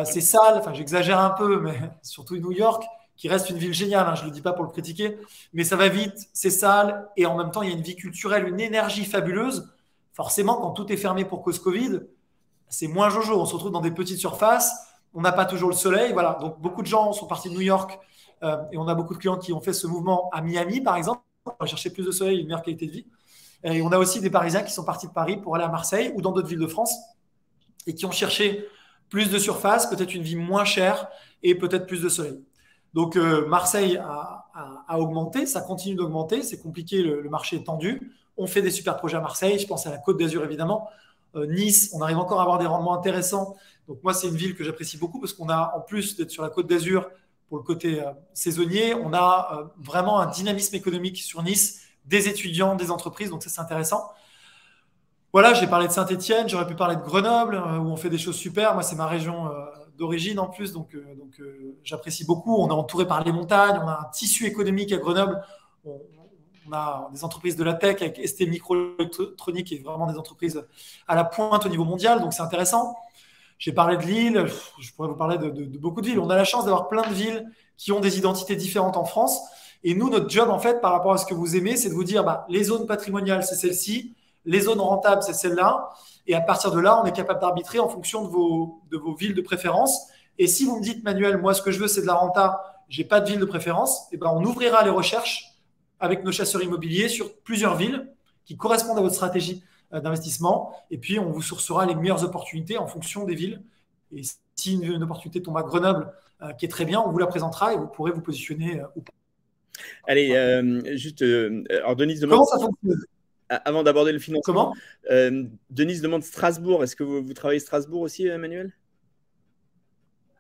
c'est sale, enfin j'exagère un peu, mais surtout New York, qui reste une ville géniale, je ne le dis pas pour le critiquer, mais ça va vite, c'est sale, et en même temps, il y a une vie culturelle, une énergie fabuleuse. Forcément, quand tout est fermé pour cause Covid, c'est moins jojo. On se retrouve dans des petites surfaces, on n'a pas toujours le soleil. Voilà. Donc, beaucoup de gens sont partis de New York et on a beaucoup de clients qui ont fait ce mouvement à Miami, par exemple, pour chercher plus de soleil et une meilleure qualité de vie. Et on a aussi des Parisiens qui sont partis de Paris pour aller à Marseille ou dans d'autres villes de France et qui ont cherché plus de surface, peut-être une vie moins chère et peut-être plus de soleil. Donc, Marseille a augmenté, ça continue d'augmenter. C'est compliqué, le marché est tendu. On fait des super projets à Marseille. Je pense à la Côte d'Azur, évidemment. Nice, on arrive encore à avoir des rendements intéressants. Donc, moi, c'est une ville que j'apprécie beaucoup parce qu'on a, en plus d'être sur la Côte d'Azur, pour le côté saisonnier, on a vraiment un dynamisme économique sur Nice, des étudiants, des entreprises. Donc, ça, c'est intéressant. Voilà, j'ai parlé de Saint-Étienne, j'aurais pu parler de Grenoble, où on fait des choses super. Moi, c'est ma région d'origine en plus, donc j'apprécie beaucoup. On est entouré par les montagnes, on a un tissu économique à Grenoble. On a des entreprises de la tech avec ST Microélectronique et vraiment des entreprises à la pointe au niveau mondial, donc c'est intéressant. J'ai parlé de Lille, je pourrais vous parler de beaucoup de villes. On a la chance d'avoir plein de villes qui ont des identités différentes en France. Et nous, notre job, en fait, par rapport à ce que vous aimez, c'est de vous dire, les zones patrimoniales, c'est celle-ci, les zones rentables, c'est celle-là. Et à partir de là, on est capable d'arbitrer en fonction de vos villes de préférence. Et si vous me dites, Manuel, moi, ce que je veux, c'est de la renta, j'ai pas de ville de préférence, et on ouvrira les recherches avec nos chasseurs immobiliers sur plusieurs villes qui correspondent à votre stratégie d'investissement. Et puis, on vous sourcera les meilleures opportunités en fonction des villes. Et si une opportunité tombe à Grenoble, qui est très bien, on vous la présentera et vous pourrez vous positionner ou pas. Allez, juste, alors Denise demande… Comment ça fonctionne ? Avant d'aborder le financement, Comment Denise demande Strasbourg. Est-ce que vous travaillez Strasbourg aussi, Emmanuel ?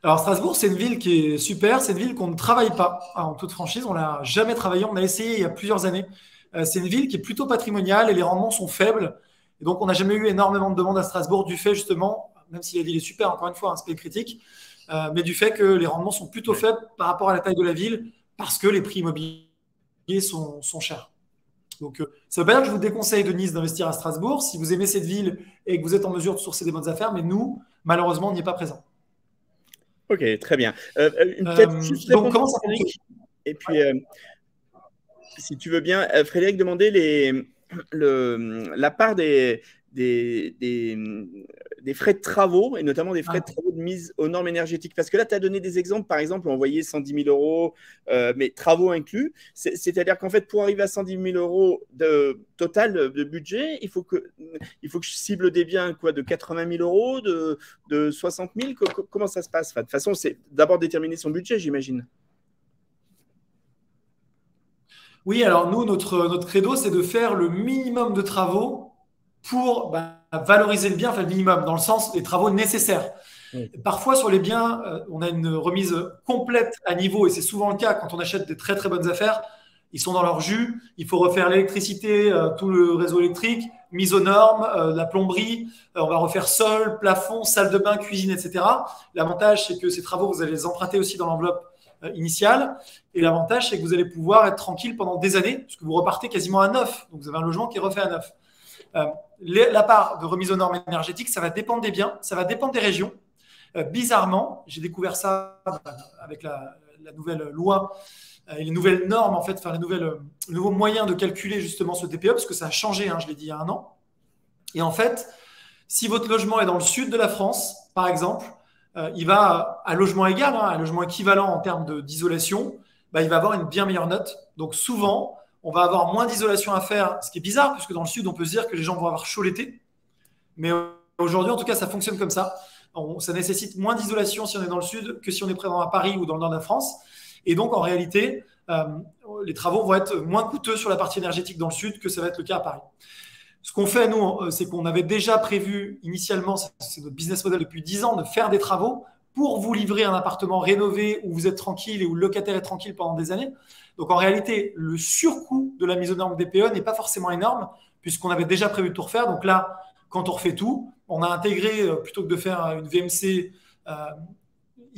Alors Strasbourg, c'est une ville qui est super. C'est une ville qu'on ne travaille pas, en toute franchise. On l'a jamais travaillé. On a essayé il y a plusieurs années. C'est une ville qui est plutôt patrimoniale et les rendements sont faibles. Et donc, on n'a jamais eu énormément de demandes à Strasbourg du fait justement, même si la ville est super, encore une fois, c'est pas critique, mais du fait que les rendements sont plutôt faibles par rapport à la taille de la ville parce que les prix immobiliers sont chers. Donc, ça ne veut pas dire que je vous déconseille de Nice d'investir à Strasbourg si vous aimez cette ville et que vous êtes en mesure de sourcer des bonnes affaires, mais nous, malheureusement, on n'y est pas présent. Ok, très bien. Donc, comment ça fonctionne ? Et puis, si tu veux bien, Frédéric demandait la part des frais de travaux, et notamment des frais de travaux de mise aux normes énergétiques. Parce que là, tu as donné des exemples. Par exemple, on voyait 110 000 euros, mais travaux inclus. C'est-à-dire qu'en fait, pour arriver à 110 000 euros de total de budget, il faut que je cible des biens de 80 000 euros, de 60 000. Comment ça se passe ? De toute façon, c'est d'abord déterminer son budget, j'imagine. Oui, alors nous, notre credo, c'est de faire le minimum de travaux pour valoriser le bien, enfin le minimum, dans le sens des travaux nécessaires. Oui. Parfois, sur les biens, on a une remise complète à niveau, et c'est souvent le cas quand on achète des très très bonnes affaires. Ils sont dans leur jus, il faut refaire l'électricité, tout le réseau électrique, mise aux normes, la plomberie, on va refaire sol, plafond, salle de bain, cuisine, etc. L'avantage, c'est que ces travaux, vous allez les emprunter aussi dans l'enveloppe initiale, et l'avantage, c'est que vous allez pouvoir être tranquille pendant des années, puisque vous repartez quasiment à neuf, donc vous avez un logement qui est refait à neuf. La part de remise aux normes énergétiques, ça va dépendre des biens, ça va dépendre des régions. Bizarrement, j'ai découvert ça avec la nouvelle loi et les nouvelles normes, en fait, enfin le nouveau moyen de calculer justement ce DPE, parce que ça a changé, je l'ai dit il y a un an. Et en fait, si votre logement est dans le sud de la France, par exemple, il va à logement égal, à logement équivalent en termes d'isolation, il va avoir une bien meilleure note. Donc souvent, on va avoir moins d'isolation à faire, ce qui est bizarre, puisque dans le sud, on peut se dire que les gens vont avoir chaud l'été. Mais aujourd'hui, en tout cas, ça fonctionne comme ça. Ça nécessite moins d'isolation si on est dans le sud que si on est présent à Paris ou dans le nord de la France. Et donc, en réalité, les travaux vont être moins coûteux sur la partie énergétique dans le sud que ça va être le cas à Paris. Ce qu'on fait, nous, c'est qu'on avait déjà prévu initialement, c'est notre business model depuis 10 ans, de faire des travaux pour vous livrer un appartement rénové où vous êtes tranquille et où le locataire est tranquille pendant des années. Donc, en réalité, le surcoût de la mise aux normes DPE n'est pas forcément énorme puisqu'on avait déjà prévu de tout refaire. Donc là, quand on refait tout, on a intégré, plutôt que de faire une VMC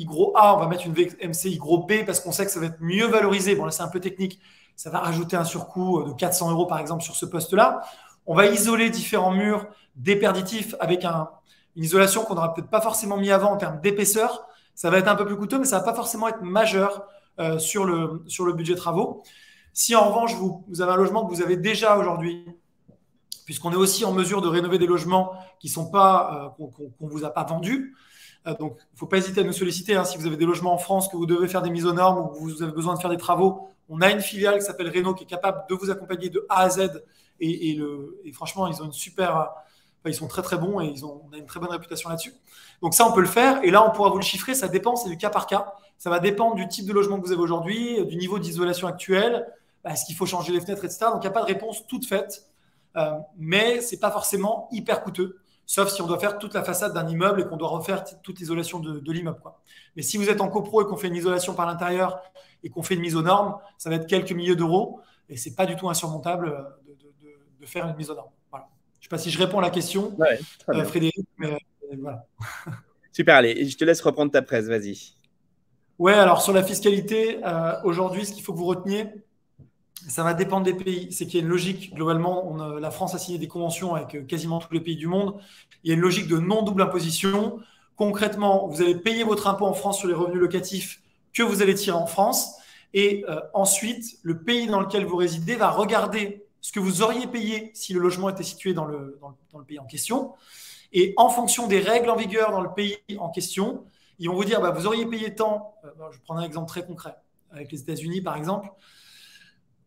VMCI gros A, on va mettre une VMCI gros B parce qu'on sait que ça va être mieux valorisé. Bon, là, c'est un peu technique. Ça va rajouter un surcoût de 400 € par exemple sur ce poste-là. On va isoler différents murs déperditifs avec une isolation qu'on n'aura peut-être pas forcément mis avant en termes d'épaisseur. Ça va être un peu plus coûteux, mais ça ne va pas forcément être majeur sur le budget travaux. Si en revanche, vous avez un logement que vous avez déjà aujourd'hui, puisqu'on est aussi en mesure de rénover des logements qui sont pas qu'on vous a pas vendus. Donc, il ne faut pas hésiter à nous solliciter. Hein, si vous avez des logements en France, que vous devez faire des mises aux normes ou que vous avez besoin de faire des travaux, on a une filiale qui s'appelle Réno qui est capable de vous accompagner de A à Z. Et franchement, ils ont une super... ils sont très, très bons et on a une très bonne réputation là-dessus. Donc ça, on peut le faire. Et là, on pourra vous le chiffrer. Ça dépend, c'est du cas par cas. Ça va dépendre du type de logement que vous avez aujourd'hui, du niveau d'isolation actuel, est-ce qu'il faut changer les fenêtres, etc. Donc, il n'y a pas de réponse toute faite. Mais ce n'est pas forcément hyper coûteux, sauf si on doit faire toute la façade d'un immeuble et qu'on doit refaire toute l'isolation de l'immeuble, quoi. Mais si vous êtes en copro et qu'on fait une isolation par l'intérieur et qu'on fait une mise aux normes, ça va être quelques milliers d'euros et ce n'est pas du tout insurmontable de faire une mise aux normes. Voilà. Je ne sais pas si je réponds à la question, Frédéric, mais voilà. Super, allez, je te laisse reprendre ta presse, vas-y. Ouais, alors sur la fiscalité, aujourd'hui, ce qu'il faut que vous reteniez, ça va dépendre des pays. C'est qu'il y a une logique, globalement, la France a signé des conventions avec quasiment tous les pays du monde. Il y a une logique de non-double imposition. Concrètement, vous allez payer votre impôt en France sur les revenus locatifs que vous allez tirer en France. Et ensuite, le pays dans lequel vous résidez va regarder ce que vous auriez payé si le logement était situé dans le pays en question. Et en fonction des règles en vigueur dans le pays en question, ils vont vous dire, vous auriez payé tant. Je vais prendre un exemple très concret. Avec les États-Unis, par exemple.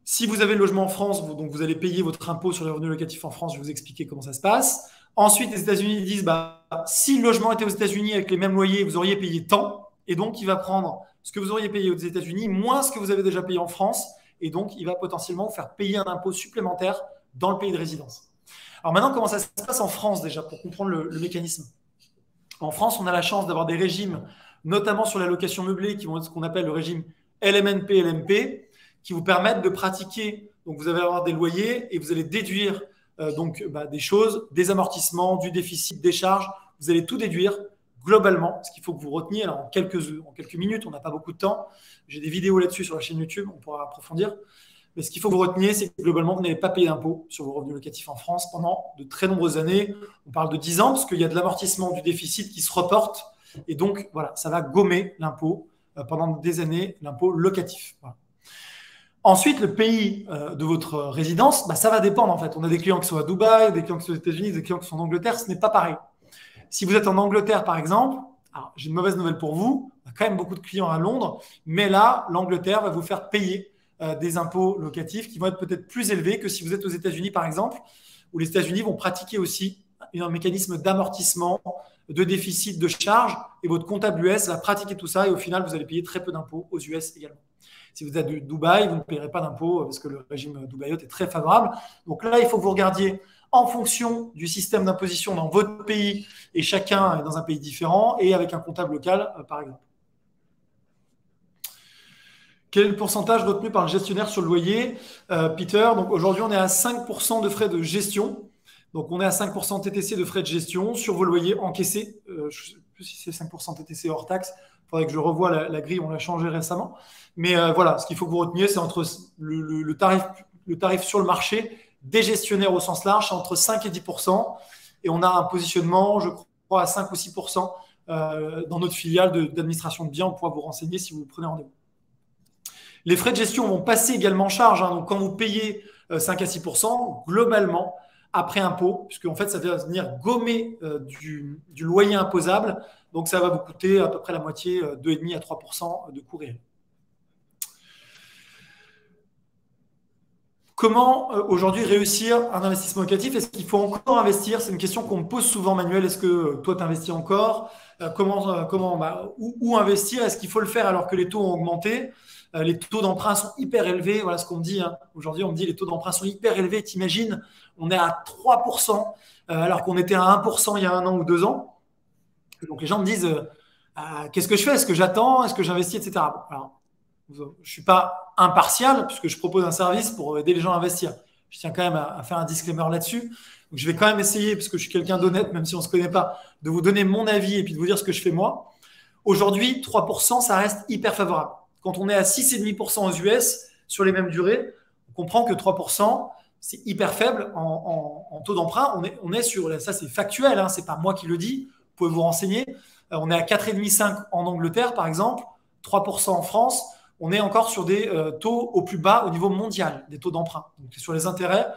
Si vous avez le logement en France, donc vous allez payer votre impôt sur les revenus locatifs en France, je vais vous expliquer comment ça se passe. Ensuite, les États-Unis disent, si le logement était aux États-Unis avec les mêmes loyers, vous auriez payé tant. Et donc, il va prendre ce que vous auriez payé aux États-Unis, moins ce que vous avez déjà payé en France. Et donc, il va potentiellement vous faire payer un impôt supplémentaire dans le pays de résidence. Alors maintenant, comment ça se passe en France déjà, pour comprendre le mécanisme? En France, on a la chance d'avoir des régimes, notamment sur la location meublée, qui vont être ce qu'on appelle le régime LMNP, LMP, qui vous permettent de pratiquer. Donc, vous allez avoir des loyers et vous allez déduire des choses, des amortissements, du déficit, des charges. Vous allez tout déduire globalement. Ce qu'il faut que vous reteniez, alors en quelques minutes, on n'a pas beaucoup de temps. J'ai des vidéos là-dessus sur la chaîne YouTube, on pourra approfondir. Mais ce qu'il faut que vous reteniez, c'est que globalement, vous n'allez pas payer d'impôt sur vos revenus locatifs en France pendant de très nombreuses années. On parle de 10 ans parce qu'il y a de l'amortissement du déficit qui se reporte. Et donc, voilà, ça va gommer l'impôt pendant des années, l'impôt locatif. Voilà. Ensuite, le pays de votre résidence, ça va dépendre en fait. On a des clients qui sont à Dubaï, des clients qui sont aux États-Unis, des clients qui sont en Angleterre. Ce n'est pas pareil. Si vous êtes en Angleterre, par exemple, alors, j'ai une mauvaise nouvelle pour vous. On a quand même beaucoup de clients à Londres. Mais là, l'Angleterre va vous faire payer des impôts locatifs qui vont être peut-être plus élevés que si vous êtes aux États-Unis, par exemple, où les États-Unis vont pratiquer aussi un mécanisme d'amortissement, de déficit, de charges. Et votre comptable US va pratiquer tout ça. Et au final, vous allez payer très peu d'impôts aux US également. Si vous êtes à Dubaï, vous ne payerez pas d'impôts parce que le régime dubaïote est très favorable. Donc là, il faut que vous regardiez en fonction du système d'imposition dans votre pays, et chacun est dans un pays différent, et avec un comptable local, par exemple. Quel est le pourcentage retenu par le gestionnaire sur le loyer, Peter? Donc aujourd'hui, on est à 5% de frais de gestion. Donc on est à 5% TTC de frais de gestion sur vos loyers encaissés. Je ne sais plus si c'est 5% TTC hors taxe. Il faudrait que je revoie la grille, on l'a changé récemment. Mais voilà, ce qu'il faut que vous reteniez, c'est entre le tarif sur le marché des gestionnaires au sens large, c'est entre 5 et 10%. Et on a un positionnement, je crois, à 5 ou 6% dans notre filiale d'administration de biens. On pourra vous renseigner si vous prenez rendez-vous. Les frais de gestion vont passer également en charge. Donc, quand vous payez 5 à 6%, globalement, après impôt, puisque en fait, ça va venir gommer du loyer imposable. Donc, ça va vous coûter à peu près la moitié, 2,5 à 3% de coût réel. Comment aujourd'hui réussir un investissement locatif? Est-ce qu'il faut encore investir? C'est une question qu'on me pose souvent, Manuel. Est-ce que toi, tu investis encore? Où investir? Est-ce qu'il faut le faire alors que les taux ont augmenté? Les taux d'emprunt sont hyper élevés. Voilà ce qu'on me dit. Aujourd'hui, on me dit les taux d'emprunt sont hyper élevés. T'imagines, on est à 3% alors qu'on était à 1% il y a 1 an ou 2 ans. Donc, les gens me disent qu'est-ce que je fais? Est-ce que j'attends? Est-ce que j'investis, etc. Alors, je ne suis pas impartial puisque je propose un service pour aider les gens à investir. Je tiens quand même à faire un disclaimer là-dessus. Donc, je vais quand même essayer, parce que je suis quelqu'un d'honnête, même si on ne se connaît pas, de vous donner mon avis et puis de vous dire ce que je fais moi. Aujourd'hui, 3%, ça reste hyper favorable. Quand on est à 6,5% aux US sur les mêmes durées, on comprend que 3%, c'est hyper faible en taux d'emprunt. On est sur, ça c'est factuel, hein, c'est pas moi qui le dis, vous pouvez vous renseigner. On est à 4,5-5 en Angleterre, par exemple, 3% en France. On est encore sur des taux au plus bas au niveau mondial, des taux d'emprunt, donc sur les intérêts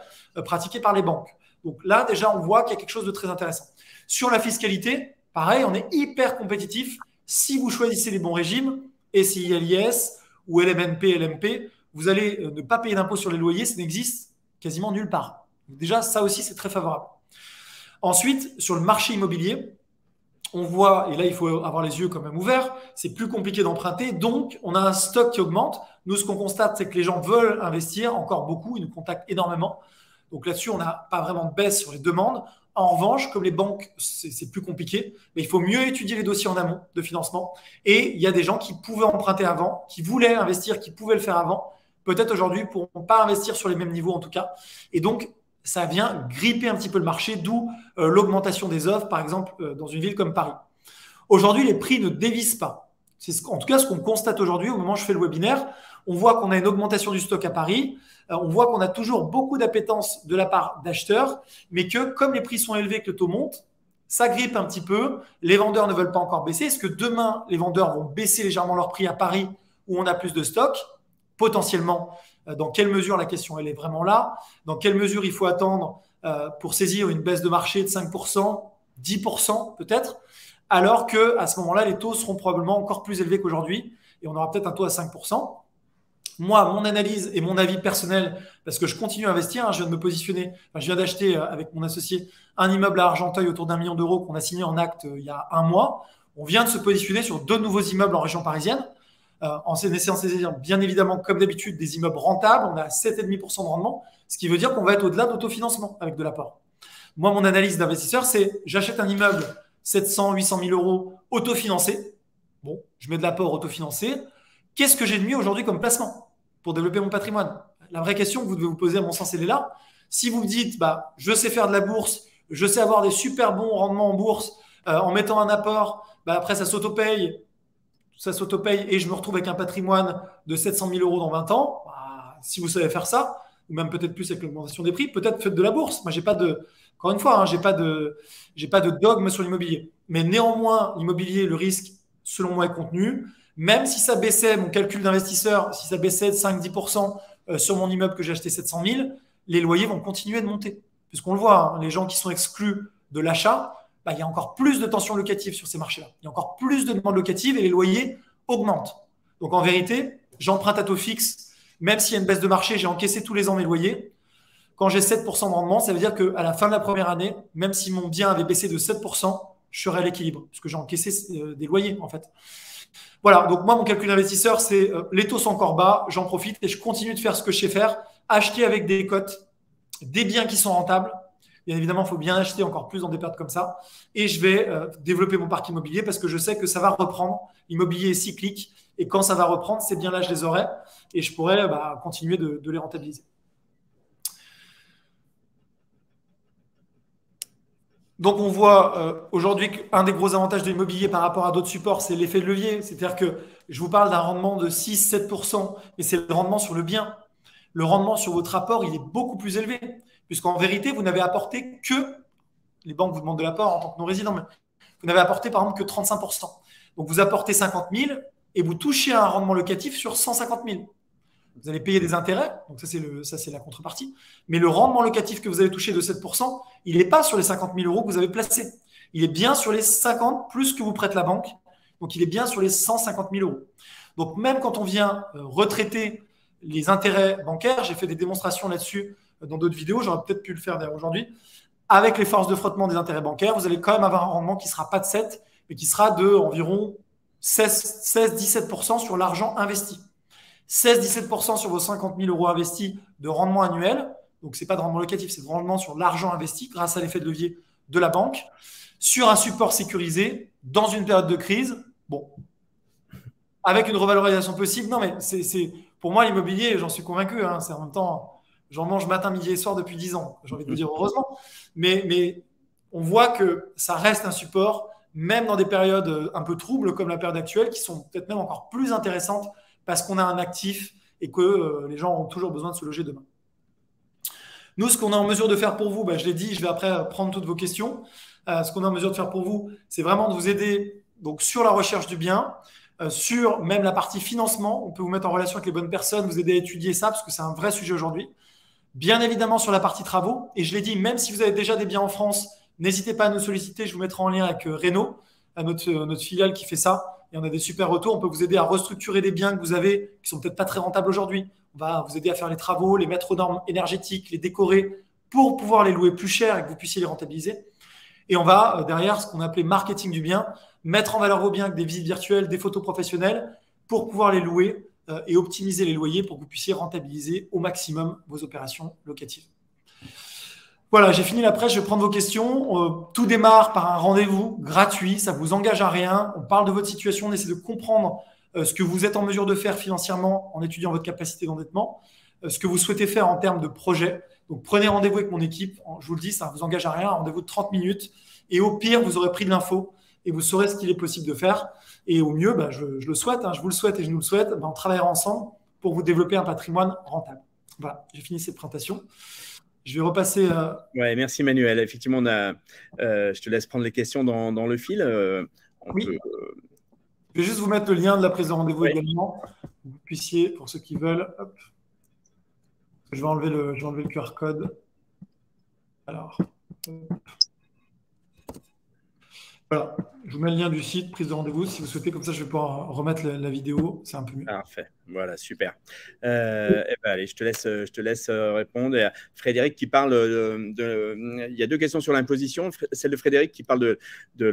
pratiqués par les banques. Donc là, déjà, on voit qu'il y a quelque chose de très intéressant. Sur la fiscalité, pareil, on est hyper compétitif. Si vous choisissez les bons régimes, SILIS ou LMNP, LMP, vous allez ne pas payer d'impôt sur les loyers, ça n'existe quasiment nulle part. Donc déjà, ça aussi, c'est très favorable. Ensuite, sur le marché immobilier, on voit, et là, il faut avoir les yeux quand même ouverts, c'est plus compliqué d'emprunter, donc on a un stock qui augmente. Nous, ce qu'on constate, c'est que les gens veulent investir encore beaucoup, ils nous contactent énormément. Donc là-dessus, on n'a pas vraiment de baisse sur les demandes. En revanche, comme les banques, c'est plus compliqué, mais il faut mieux étudier les dossiers en amont de financement. Et il y a des gens qui pouvaient emprunter avant, qui voulaient investir, qui pouvaient le faire avant, peut-être aujourd'hui ne pourront pas investir sur les mêmes niveaux en tout cas. Et donc, ça vient gripper un petit peu le marché, d'où l'augmentation des offres, par exemple, dans une ville comme Paris. Aujourd'hui, les prix ne dévissent pas. C'est en tout cas ce qu'on constate aujourd'hui au moment où je fais le webinaire. On voit qu'on a une augmentation du stock à Paris. On voit qu'on a toujours beaucoup d'appétence de la part d'acheteurs, mais que comme les prix sont élevés, que le taux monte, ça grippe un petit peu. Les vendeurs ne veulent pas encore baisser. Est-ce que demain, les vendeurs vont baisser légèrement leur prix à Paris où on a plus de stock? Potentiellement. Dans quelle mesure, la question elle est vraiment là? Dans quelle mesure il faut attendre pour saisir une baisse de marché de 5%, 10% peut-être, alors qu'à ce moment-là, les taux seront probablement encore plus élevés qu'aujourd'hui et on aura peut-être un taux à 5%. Moi, mon analyse et mon avis personnel, parce que je continue à investir, hein, je viens de me positionner, je viens d'acheter avec mon associé un immeuble à Argenteuil autour d'1 million d'euros qu'on a signé en acte il y a un mois. On vient de se positionner sur 2 nouveaux immeubles en région parisienne, en essayant de saisir bien évidemment, comme d'habitude, des immeubles rentables. On a 7,5% de rendement, ce qui veut dire qu'on va être au-delà d'autofinancement avec de l'apport. Moi, mon analyse d'investisseur, c'est j'achète un immeuble 700, 800 000 euros autofinancé. Bon, je mets de l'apport autofinancé. Qu'est-ce que j'ai de mieux aujourd'hui comme placement pour développer mon patrimoine? La vraie question que vous devez vous poser, à mon sens, elle est là. Si vous me dites, je sais faire de la bourse, je sais avoir des super bons rendements en bourse, en mettant un apport, après ça s'autopaye et je me retrouve avec un patrimoine de 700 000 euros dans 20 ans, si vous savez faire ça, ou même peut-être plus avec l'augmentation des prix, peut-être faites de la bourse. Moi, encore une fois, j'ai pas de dogme sur l'immobilier. Mais néanmoins, l'immobilier, le risque, selon moi, est contenu. Même si ça baissait, mon calcul d'investisseur, si ça baissait de 5-10% sur mon immeuble que j'ai acheté 700 000, les loyers vont continuer de monter. Puisqu'on le voit, hein, les gens qui sont exclus de l'achat, il y a encore plus de tension locative sur ces marchés-là. Il y a encore plus de demandes locatives et les loyers augmentent. Donc en vérité, j'emprunte à taux fixe. Même s'il y a une baisse de marché, j'ai encaissé tous les ans mes loyers. Quand j'ai 7% de rendement, ça veut dire qu'à la fin de la première année, même si mon bien avait baissé de 7%, je serai à l'équilibre, puisque j'ai encaissé des loyers en fait. Voilà, donc moi, mon calcul d'investisseur, c'est les taux sont encore bas, j'en profite et je continue de faire ce que je sais faire, acheter avec des cotes, des biens qui sont rentables. Bien évidemment, il faut bien acheter encore plus dans des périodes comme ça. Et je vais développer mon parc immobilier parce que je sais que ça va reprendre. L'immobilier est cyclique et quand ça va reprendre, ces biens-là, je les aurai et je pourrai continuer de les rentabiliser. Donc, on voit aujourd'hui qu'un des gros avantages de l'immobilier par rapport à d'autres supports, c'est l'effet de levier. C'est-à-dire que je vous parle d'un rendement de 6-7%, mais c'est le rendement sur le bien. Le rendement sur votre apport, il est beaucoup plus élevé, puisqu'en vérité, vous n'avez apporté que, les banques vous demandent de l'apport en tant que non-résident, mais vous n'avez apporté par exemple que 35%. Donc, vous apportez 50 000 et vous touchez un rendement locatif sur 150 000. Vous allez payer des intérêts, donc ça c'est la contrepartie. Mais le rendement locatif que vous allez toucher de 7%, il n'est pas sur les 50 000 euros que vous avez placés. Il est bien sur les 50 plus que vous prête la banque. Donc, il est bien sur les 150 000 euros. Donc, même quand on vient retraiter les intérêts bancaires, j'ai fait des démonstrations là-dessus dans d'autres vidéos, j'aurais peut-être pu le faire d'ailleurs aujourd'hui. Avec les forces de frottement des intérêts bancaires, vous allez quand même avoir un rendement qui ne sera pas de 7, mais qui sera de environ 16-17% sur l'argent investi. 16-17% sur vos 50 000 euros investis de rendement annuel. Donc, ce n'est pas de rendement locatif, c'est de rendement sur l'argent investi grâce à l'effet de levier de la banque sur un support sécurisé dans une période de crise. Bon, avec une revalorisation possible. Non, mais c'est pour moi, l'immobilier, j'en suis convaincu. Hein, c'est en même temps, j'en mange matin, midi et soir depuis 10 ans. J'ai envie de vous dire heureusement. Mais on voit que ça reste un support, même dans des périodes un peu troubles comme la période actuelle, qui sont peut-être même encore plus intéressantes parce qu'on a un actif et que les gens ont toujours besoin de se loger demain. Nous, ce qu'on est en mesure de faire pour vous, je l'ai dit, je vais après prendre toutes vos questions. Ce qu'on est en mesure de faire pour vous, c'est vraiment de vous aider donc, sur la recherche du bien, sur même la partie financement. On peut vous mettre en relation avec les bonnes personnes, vous aider à étudier ça, parce que c'est un vrai sujet aujourd'hui. Bien évidemment, sur la partie travaux. Et je l'ai dit, même si vous avez déjà des biens en France, n'hésitez pas à nous solliciter. Je vous mettrai en lien avec Renault, notre filiale qui fait ça. Et on a des super retours. On peut vous aider à restructurer des biens que vous avez qui sont peut-être pas très rentables aujourd'hui. On va vous aider à faire les travaux, les mettre aux normes énergétiques, les décorer pour pouvoir les louer plus cher et que vous puissiez les rentabiliser. Et on va, derrière, ce qu'on appelait marketing du bien, mettre en valeur vos biens avec des visites virtuelles, des photos professionnelles pour pouvoir les louer et optimiser les loyers pour que vous puissiez rentabiliser au maximum vos opérations locatives. Voilà, j'ai fini la presse, je vais prendre vos questions. Tout démarre par un rendez-vous gratuit, ça ne vous engage à rien. On parle de votre situation, on essaie de comprendre ce que vous êtes en mesure de faire financièrement en étudiant votre capacité d'endettement, ce que vous souhaitez faire en termes de projet. Donc, prenez rendez-vous avec mon équipe. Je vous le dis, ça ne vous engage à rien. Un rendez-vous de 30 minutes. Et au pire, vous aurez pris de l'info et vous saurez ce qu'il est possible de faire. Et au mieux, je le souhaite, je vous le souhaite et je nous le souhaite, on travaillera ensemble pour vous développer un patrimoine rentable. Voilà, j'ai fini cette présentation. Je vais repasser. Ouais, merci Manuel. Effectivement, je te laisse prendre les questions dans le fil. Oui. Je vais juste vous mettre le lien de la prise de rendez-vous également. Vous puissiez, pour ceux qui veulent, hop. Je vais enlever le QR code. Alors, voilà, je vous mets le lien du site, prise de rendez-vous, si vous souhaitez, comme ça je vais pouvoir remettre la vidéo, c'est un peu mieux. Parfait, voilà, super. Allez, je te laisse répondre. Et Frédéric qui parle il y a deux questions sur l'imposition. Celle de Frédéric qui parle de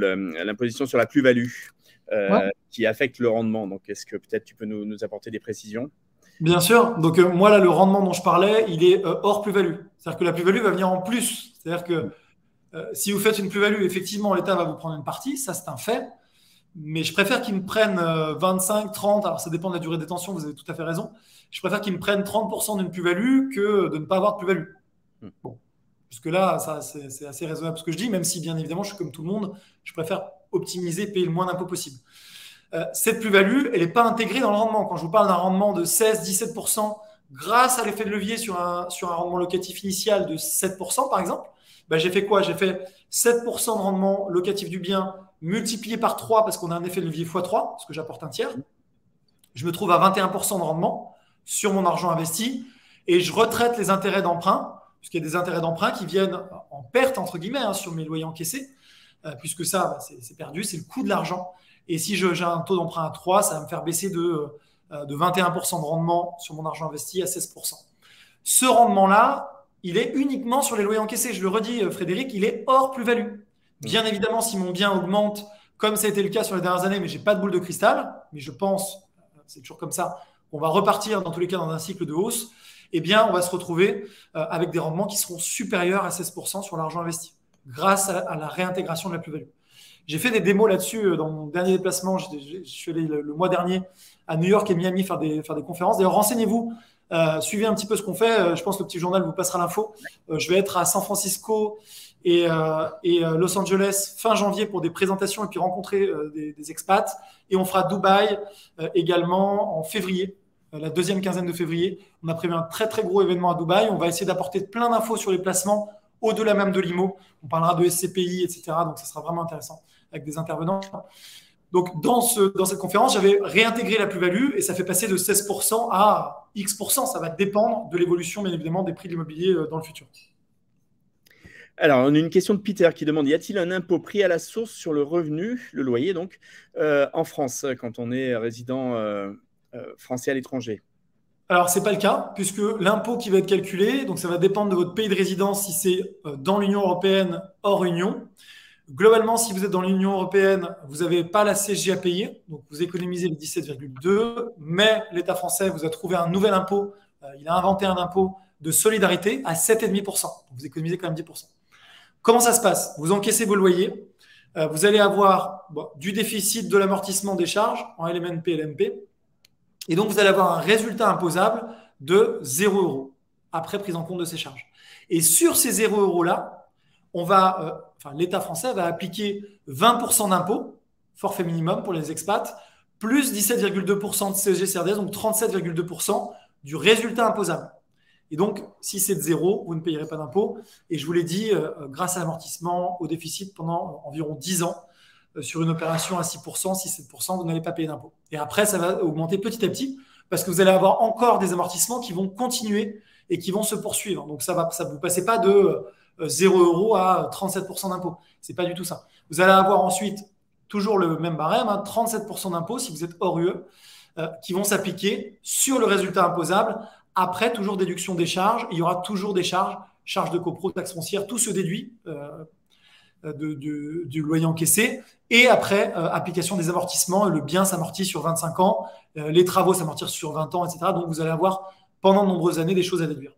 l'imposition sur la plus-value qui affecte le rendement. Donc, est-ce que peut-être tu peux nous apporter des précisions ? Bien sûr. Donc, moi, là, le rendement dont je parlais, il est hors plus-value. C'est-à-dire que la plus-value va venir en plus. C'est-à-dire que si vous faites une plus-value, effectivement, l'État va vous prendre une partie. Ça, c'est un fait. Mais je préfère qu'ils me prennent 25, 30. Alors, ça dépend de la durée de détention. Vous avez tout à fait raison. Je préfère qu'ils me prennent 30% d'une plus-value que de ne pas avoir de plus-value. Bon. Jusque-là, ça, c'est assez raisonnable ce que je dis, même si, bien évidemment, je suis comme tout le monde. Je préfère optimiser, payer le moins d'impôts possible. Cette plus-value, elle n'est pas intégrée dans le rendement. Quand je vous parle d'un rendement de 16-17%, grâce à l'effet de levier sur un rendement locatif initial de 7%, par exemple, j'ai fait quoi? J'ai fait 7% de rendement locatif du bien multiplié par 3 parce qu'on a un effet de levier x3, parce que j'apporte un tiers. Je me trouve à 21% de rendement sur mon argent investi et je retraite les intérêts d'emprunt, puisqu'il y a des intérêts d'emprunt qui viennent en perte, entre guillemets, sur mes loyers encaissés, puisque ça, c'est perdu, c'est le coût de l'argent. Et si j'ai un taux d'emprunt à 3, ça va me faire baisser de 21% de rendement sur mon argent investi à 16%. Ce rendement-là, il est uniquement sur les loyers encaissés. Je le redis, Frédéric, il est hors plus-value. Bien évidemment, si mon bien augmente, comme ça a été le cas sur les dernières années, mais je n'ai pas de boule de cristal, mais je pense, c'est toujours comme ça, on va repartir dans tous les cas dans un cycle de hausse, eh bien, on va se retrouver avec des rendements qui seront supérieurs à 16% sur l'argent investi, grâce à la réintégration de la plus-value. J'ai fait des démos là-dessus dans mon dernier déplacement. Je suis allé le mois dernier à New York et Miami faire des conférences. D'ailleurs, renseignez-vous, suivez un petit peu ce qu'on fait. Je pense que le petit journal vous passera l'info. Je vais être à San Francisco et Los Angeles fin janvier pour des présentations et puis rencontrer des expats. Et on fera Dubaï également en février, la deuxième quinzaine de février. On a prévu un très, très gros événement à Dubaï. On va essayer d'apporter plein d'infos sur les placements, au-delà même de l'IMO. On parlera de SCPI, etc. Donc, ça sera vraiment intéressant avec des intervenants. Donc, dans cette conférence, j'avais réintégré la plus-value et ça fait passer de 16% à X%. Ça va dépendre de l'évolution, bien évidemment, des prix de l'immobilier dans le futur. Alors, on a une question de Peter qui demande, y a-t-il un impôt pris à la source sur le revenu, le loyer, donc, en France, quand on est résident français à l'étranger? Alors, ce n'est pas le cas, puisque l'impôt qui va être calculé, donc ça va dépendre de votre pays de résidence, si c'est dans l'Union européenne, hors Union. Globalement, si vous êtes dans l'Union européenne, vous n'avez pas la CSG à payer, donc vous économisez les 17,2, mais l'État français vous a trouvé un nouvel impôt, il a inventé un impôt de solidarité à 7,5%, donc vous économisez quand même 10%. Comment ça se passe? Vous encaissez vos loyers, vous allez avoir du déficit de l'amortissement des charges en LMNP et LMP, et donc vous allez avoir un résultat imposable de 0 € après prise en compte de ces charges. Et sur ces 0 € là, l'État français va appliquer 20% d'impôts, forfait minimum pour les expats, plus 17,2% de CSG-CRDS, donc 37,2% du résultat imposable. Et donc, si c'est de zéro, vous ne payerez pas d'impôts. Et je vous l'ai dit, grâce à l'amortissement au déficit pendant environ 10 ans, sur une opération à 6%, 6-7%, vous n'allez pas payer d'impôts. Et après, ça va augmenter petit à petit parce que vous allez avoir encore des amortissements qui vont continuer et qui vont se poursuivre. Donc, ça vous passez pas de 0 € à 37% d'impôts. C'est pas du tout ça. Vous allez avoir ensuite toujours le même barème, 37% d'impôts si vous êtes hors UE, qui vont s'appliquer sur le résultat imposable. Après, toujours déduction des charges. Il y aura toujours des charges de copro, taxes foncières, tout se déduit du loyer encaissé. Et après, application des amortissements. Le bien s'amortit sur 25 ans, les travaux s'amortissent sur 20 ans, etc. Donc, vous allez avoir pendant de nombreuses années des choses à déduire.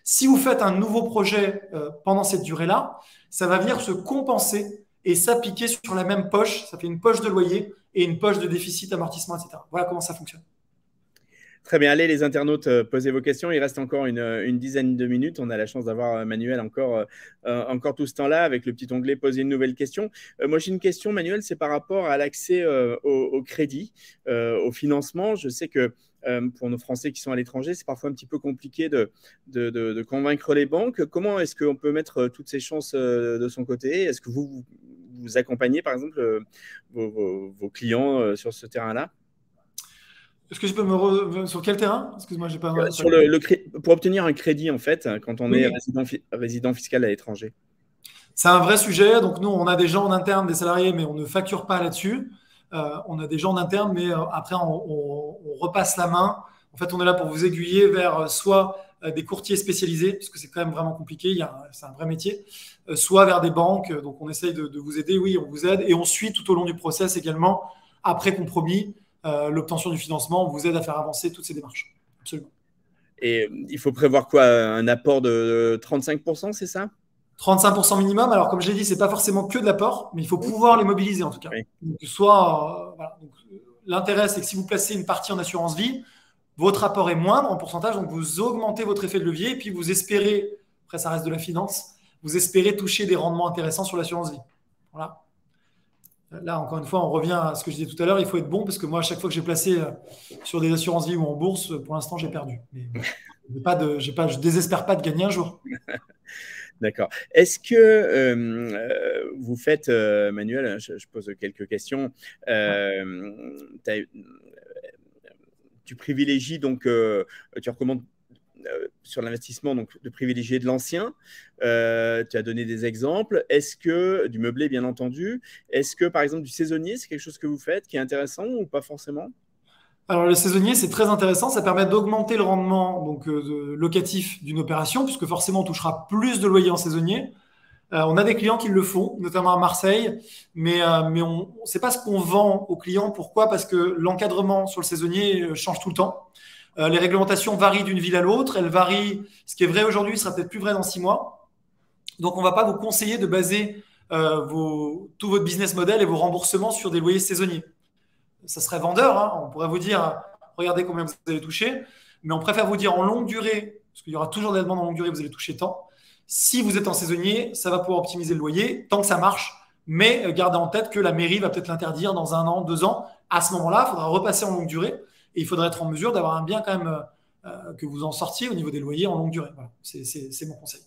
Si vous faites un nouveau projet pendant cette durée-là, ça va venir se compenser et s'appliquer sur la même poche. Ça fait une poche de loyer et une poche de déficit, amortissement, etc. Voilà comment ça fonctionne. Très bien, allez les internautes, posez vos questions. Il reste encore une dizaine de minutes. On a la chance d'avoir Manuel encore tout ce temps-là avec le petit onglet « Poser une nouvelle question ». Moi, j'ai une question, Manuel, c'est par rapport à l'accès au crédit, au financement. Je sais que pour nos Français qui sont à l'étranger, c'est parfois un petit peu compliqué de convaincre les banques. Comment est-ce qu'on peut mettre toutes ces chances de son côté? Est-ce que vous accompagnez, par exemple, vos clients sur ce terrain-là? Est-ce que je peux sur quel terrain? Excuse-moi, j'ai pas. Pour obtenir un crédit, en fait, quand on est résident fiscal à l'étranger. C'est un vrai sujet. Donc, nous, on a des gens en interne, des salariés, mais on ne facture pas là-dessus. On a des gens en interne, mais après, on repasse la main. En fait, on est là pour vous aiguiller vers soit des courtiers spécialisés, parce que c'est quand même vraiment compliqué, c'est un vrai métier, soit vers des banques. Donc, on essaye de vous aider. Oui, on vous aide. Et on suit tout au long du process également, après compromis, l'obtention du financement. On vous aide à faire avancer toutes ces démarches. Absolument. Et il faut prévoir quoi? Un apport de 35%, c'est ça? 35% minimum. Alors, comme je l'ai dit, ce n'est pas forcément que de l'apport, mais il faut pouvoir les mobiliser en tout cas. Oui. Donc, voilà. L'intérêt, c'est que si vous placez une partie en assurance vie, votre apport est moindre en pourcentage, donc vous augmentez votre effet de levier et puis vous espérez, après ça reste de la finance, vous espérez toucher des rendements intéressants sur l'assurance vie. Voilà. Là, encore une fois, on revient à ce que je disais tout à l'heure, il faut être bon parce que moi, à chaque fois que j'ai placé sur des assurances vie ou en bourse, pour l'instant, j'ai perdu. Mais je ne désespère pas de gagner un jour. D'accord. Est-ce que vous faites, Manuel, je pose quelques questions, tu privilégies donc, tu recommandes sur l'investissement donc de privilégier de l'ancien. Tu as donné des exemples. Est-ce que du meublé, bien entendu, est-ce que par exemple du saisonnier, c'est quelque chose que vous faites qui est intéressant ou pas forcément? Alors, le saisonnier, c'est très intéressant. Ça permet d'augmenter le rendement locatif d'une opération, puisque forcément, on touchera plus de loyers en saisonnier. On a des clients qui le font, notamment à Marseille, mais on ne sait pas ce qu'on vend aux clients. Pourquoi? Parce que l'encadrement sur le saisonnier change tout le temps. Les réglementations varient d'une ville à l'autre. Elles varient. Ce qui est vrai aujourd'hui sera peut-être plus vrai dans 6 mois. Donc, on ne va pas vous conseiller de baser tout votre business model et vos remboursements sur des loyers saisonniers. Ça serait vendeur, hein. On pourrait vous dire, regardez combien vous allez toucher, mais on préfère vous dire en longue durée, parce qu'il y aura toujours des demandes en longue durée, vous allez toucher tant. Si vous êtes en saisonnier, ça va pouvoir optimiser le loyer, tant que ça marche, mais gardez en tête que la mairie va peut-être l'interdire dans 1 an, 2 ans. À ce moment-là, il faudra repasser en longue durée, et il faudra être en mesure d'avoir un bien quand même que vous en sortiez au niveau des loyers en longue durée. Voilà. C'est mon conseil.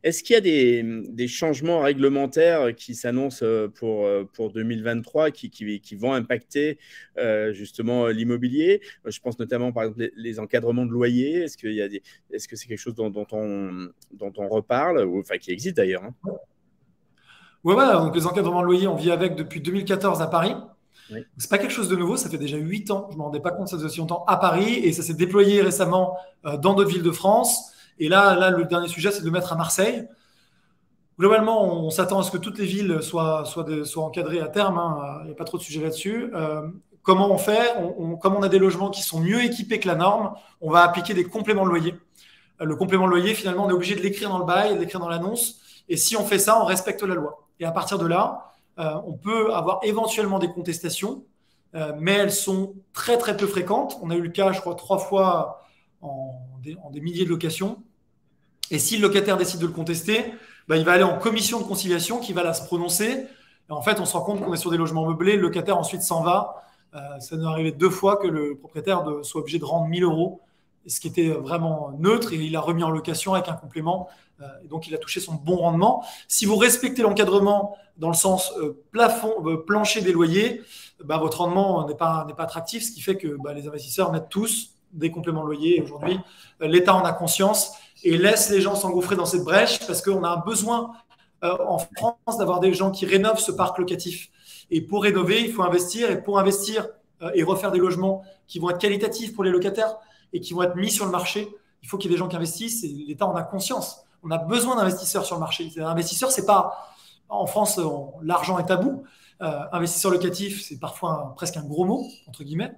Est-ce qu'il y a des changements réglementaires qui s'annoncent pour 2023 qui vont impacter justement l'immobilier? Je pense notamment par exemple les encadrements de loyer. Est-ce que c'est quelque chose dont on reparle ou enfin qui existe d'ailleurs, hein? Oui, voilà. Donc les encadrements de loyer, on vit avec depuis 2014 à Paris. Oui. Ce n'est pas quelque chose de nouveau, ça fait déjà 8 ans. Je ne me rendais pas compte que ça faisait aussi longtemps à Paris et ça s'est déployé récemment dans d'autres villes de France. Et là, le dernier sujet, c'est de le mettre à Marseille. Globalement, on s'attend à ce que toutes les villes soient encadrées à terme, hein. Il n'y a pas trop de sujets là-dessus. Comment on fait? Comme on a des logements qui sont mieux équipés que la norme, on va appliquer des compléments de loyer. Le complément de loyer, finalement, on est obligé de l'écrire dans le bail, de l'écrire dans l'annonce. Et si on fait ça, on respecte la loi. Et à partir de là, on peut avoir éventuellement des contestations, mais elles sont très, très peu fréquentes. On a eu le cas, je crois, 3 fois en des milliers de locations. Et si le locataire décide de le contester, bah, il va aller en commission de conciliation qui va là se prononcer. Et en fait, on se rend compte qu'on est sur des logements meublés. Le locataire ensuite s'en va. Ça nous est arrivé 2 fois que le propriétaire soit obligé de rendre 1 000 €, ce qui était vraiment neutre. Et il a remis en location avec un complément. Et donc, il a touché son bon rendement. Si vous respectez l'encadrement dans le sens plancher des loyers, bah, votre rendement n'est pas attractif, ce qui fait que les investisseurs mettent tous des compléments de loyer. Aujourd'hui, l'État en a conscience et laisse les gens s'engouffrer dans cette brèche parce qu'on a un besoin en France d'avoir des gens qui rénovent ce parc locatif. Et pour rénover, il faut investir. Et pour investir et refaire des logements qui vont être qualitatifs pour les locataires et qui vont être mis sur le marché, il faut qu'il y ait des gens qui investissent et l'État en a conscience. On a besoin d'investisseurs sur le marché. Investisseur, c'est pas… En France, l'argent est tabou. Investisseur locatif, c'est parfois presque un gros mot, entre guillemets.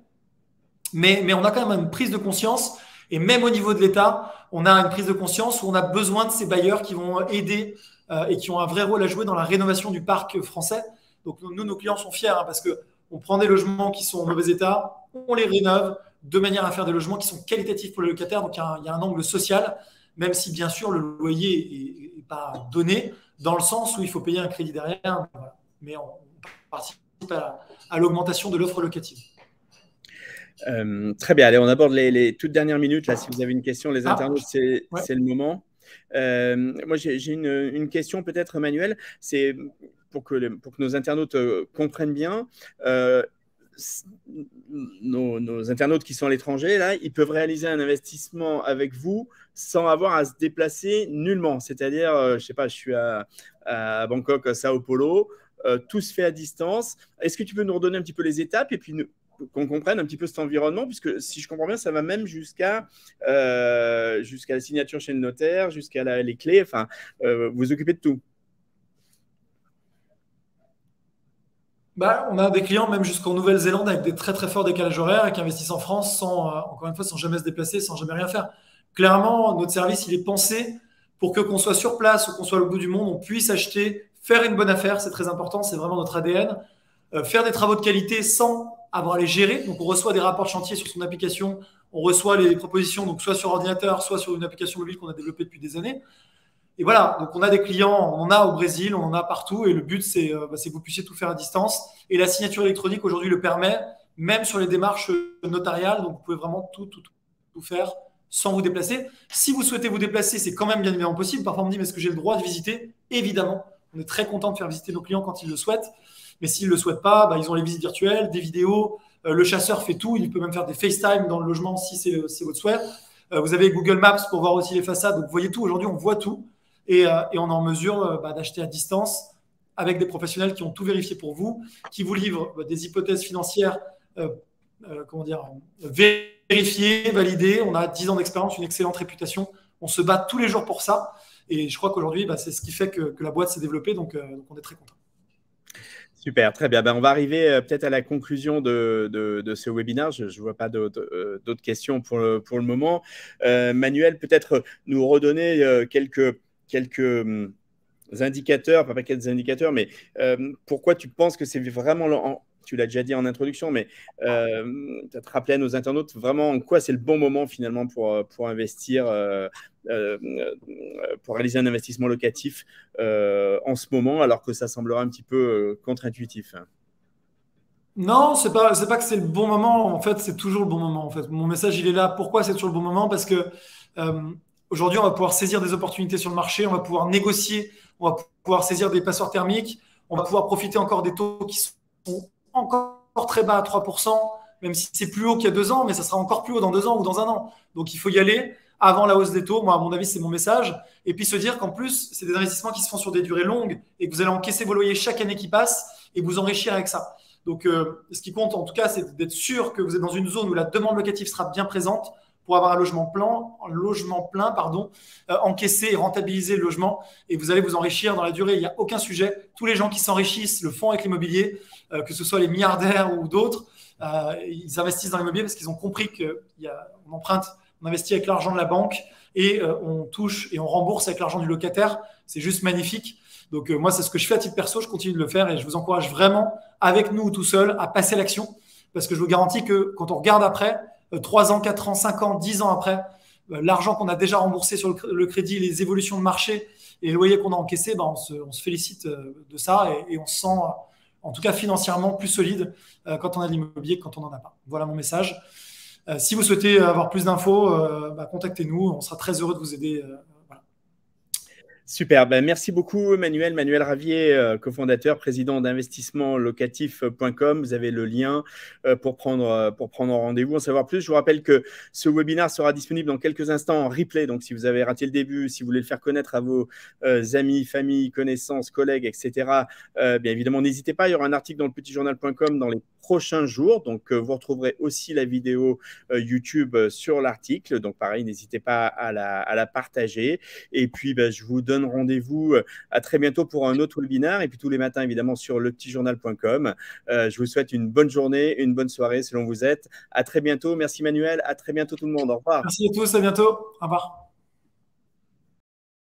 Mais on a quand même une prise de conscience. Et même au niveau de l'État, on a une prise de conscience où on a besoin de ces bailleurs qui vont aider et qui ont un vrai rôle à jouer dans la rénovation du parc français. Donc nous, nos clients sont fiers parce qu'on prend des logements qui sont en mauvais état, on les rénove de manière à faire des logements qui sont qualitatifs pour les locataires. Donc il y a un angle social, même si bien sûr le loyer n'est pas donné, dans le sens où il faut payer un crédit derrière. Voilà. Mais on participe à l'augmentation de l'offre locative. Très bien, allez, on aborde les toutes dernières minutes. Là, si vous avez une question, les internautes, c'est le moment. Moi, j'ai une question peut-être, Manuel. C'est pour que nos internautes comprennent bien. Nos internautes qui sont à l'étranger, là, ils peuvent réaliser un investissement avec vous sans avoir à se déplacer nullement. C'est-à-dire, je sais pas, je suis à Bangkok, à Sao Paulo, tout se fait à distance. Est-ce que tu peux nous redonner un petit peu les étapes et puis qu'on comprenne un petit peu cet environnement, puisque si je comprends bien, ça va même jusqu'à la signature chez le notaire, jusqu'à les clés, enfin, vous vous occupez de tout. On a des clients même jusqu'en Nouvelle-Zélande avec des très très forts décalages horaires et qui investissent en France encore une fois, sans jamais se déplacer, sans jamais rien faire. Clairement, notre service, il est pensé pour que qu'on soit sur place ou qu'on soit au bout du monde, on puisse acheter, faire une bonne affaire, c'est très important, c'est vraiment notre ADN. Faire des travaux de qualité sans avoir à les gérer. Donc, on reçoit des rapports de chantier sur son application, on reçoit les propositions, donc soit sur ordinateur, soit sur une application mobile qu'on a développée depuis des années. Et voilà, donc on a des clients, on en a au Brésil, on en a partout, et le but, c'est que vous puissiez tout faire à distance. Et la signature électronique, aujourd'hui, le permet, même sur les démarches notariales, donc vous pouvez vraiment tout faire sans vous déplacer. Si vous souhaitez vous déplacer, c'est quand même bien évidemment possible. Parfois, on me dit, mais est-ce que j'ai le droit de visiter? Évidemment, on est très content de faire visiter nos clients quand ils le souhaitent. Mais s'ils ne le souhaitent pas, ils ont les visites virtuelles, des vidéos. Le chasseur fait tout. Il peut même faire des FaceTime dans le logement si c'est votre souhait. Vous avez Google Maps pour voir aussi les façades. Donc, vous voyez tout. Aujourd'hui, on voit tout. Et on est en mesure d'acheter à distance avec des professionnels qui ont tout vérifié pour vous, qui vous livrent des hypothèses financières vérifiées, validées. On a 10 ans d'expérience, une excellente réputation. On se bat tous les jours pour ça. Et je crois qu'aujourd'hui, c'est ce qui fait que la boîte s'est développée. Donc, on est très content. Super, très bien. On va arriver peut-être à la conclusion de ce webinaire. Je ne vois pas d'autres questions pour le moment. Manuel, peut-être nous redonner quelques indicateurs, pas quelques indicateurs, mais pourquoi tu penses que c'est vraiment, tu l'as déjà dit en introduction, mais peut-être rappeler à nos internautes vraiment en quoi c'est le bon moment finalement pour investir, pour réaliser un investissement locatif en ce moment, alors que ça semblera un petit peu contre-intuitif. Non, c'est pas que c'est le bon moment. En fait, c'est toujours le bon moment. En fait, mon message, il est là. Pourquoi c'est toujours le bon moment? Parce que aujourd'hui, on va pouvoir saisir des opportunités sur le marché, on va pouvoir négocier, on va pouvoir saisir des passoires thermiques, on va pouvoir profiter encore des taux qui sont encore très bas à 3%, même si c'est plus haut qu'il y a 2 ans, mais ça sera encore plus haut dans 2 ans ou dans 1 an. Donc, il faut y aller avant la hausse des taux. Moi, à mon avis, c'est mon message. Et puis, se dire qu'en plus, c'est des investissements qui se font sur des durées longues et que vous allez encaisser vos loyers chaque année qui passe et vous enrichir avec ça. Donc, ce qui compte, en tout cas, c'est d'être sûr que vous êtes dans une zone où la demande locative sera bien présente pour avoir un logement plein, encaisser et rentabiliser le logement. Et vous allez vous enrichir dans la durée. Il n'y a aucun sujet. Tous les gens qui s'enrichissent le font avec l'immobilier, que ce soit les milliardaires ou d'autres. Ils investissent dans l'immobilier parce qu'ils ont compris qu'on emprunte, on investit avec l'argent de la banque et on touche et on rembourse avec l'argent du locataire. C'est juste magnifique. Donc, moi, c'est ce que je fais à titre perso. Je continue de le faire et je vous encourage vraiment, avec nous ou tout seul, à passer à l'action. Parce que je vous garantis que quand on regarde après, 3 ans, 4 ans, 5 ans, 10 ans après, l'argent qu'on a déjà remboursé sur le crédit, les évolutions de marché Et les loyers qu'on a encaissés, on se félicite de ça et on se sent, en tout cas financièrement, plus solide quand on a de l'immobilier que quand on n'en a pas. Voilà mon message. Si vous souhaitez avoir plus d'infos, contactez-nous. On sera très heureux de vous aider. Voilà. Super, merci beaucoup Manuel Ravier, cofondateur, président d'investissementlocatif.com. Vous avez le lien pour prendre rendez-vous, en savoir plus. Je vous rappelle que ce webinaire sera disponible dans quelques instants en replay, donc si vous avez raté le début, si vous voulez le faire connaître à vos amis, familles, connaissances, collègues, etc., bien évidemment, n'hésitez pas, il y aura un article dans le petitjournal.com dans les prochains jours, donc vous retrouverez aussi la vidéo YouTube sur l'article, donc pareil, n'hésitez pas à la partager, et puis je vous donne rendez-vous à très bientôt pour un autre webinaire, et puis tous les matins évidemment sur lepetitjournal.com. Je vous souhaite une bonne journée, une bonne soirée selon où vous êtes. À très bientôt. Merci Manuel. À très bientôt tout le monde. Au revoir. Merci à tous. À bientôt. Au revoir.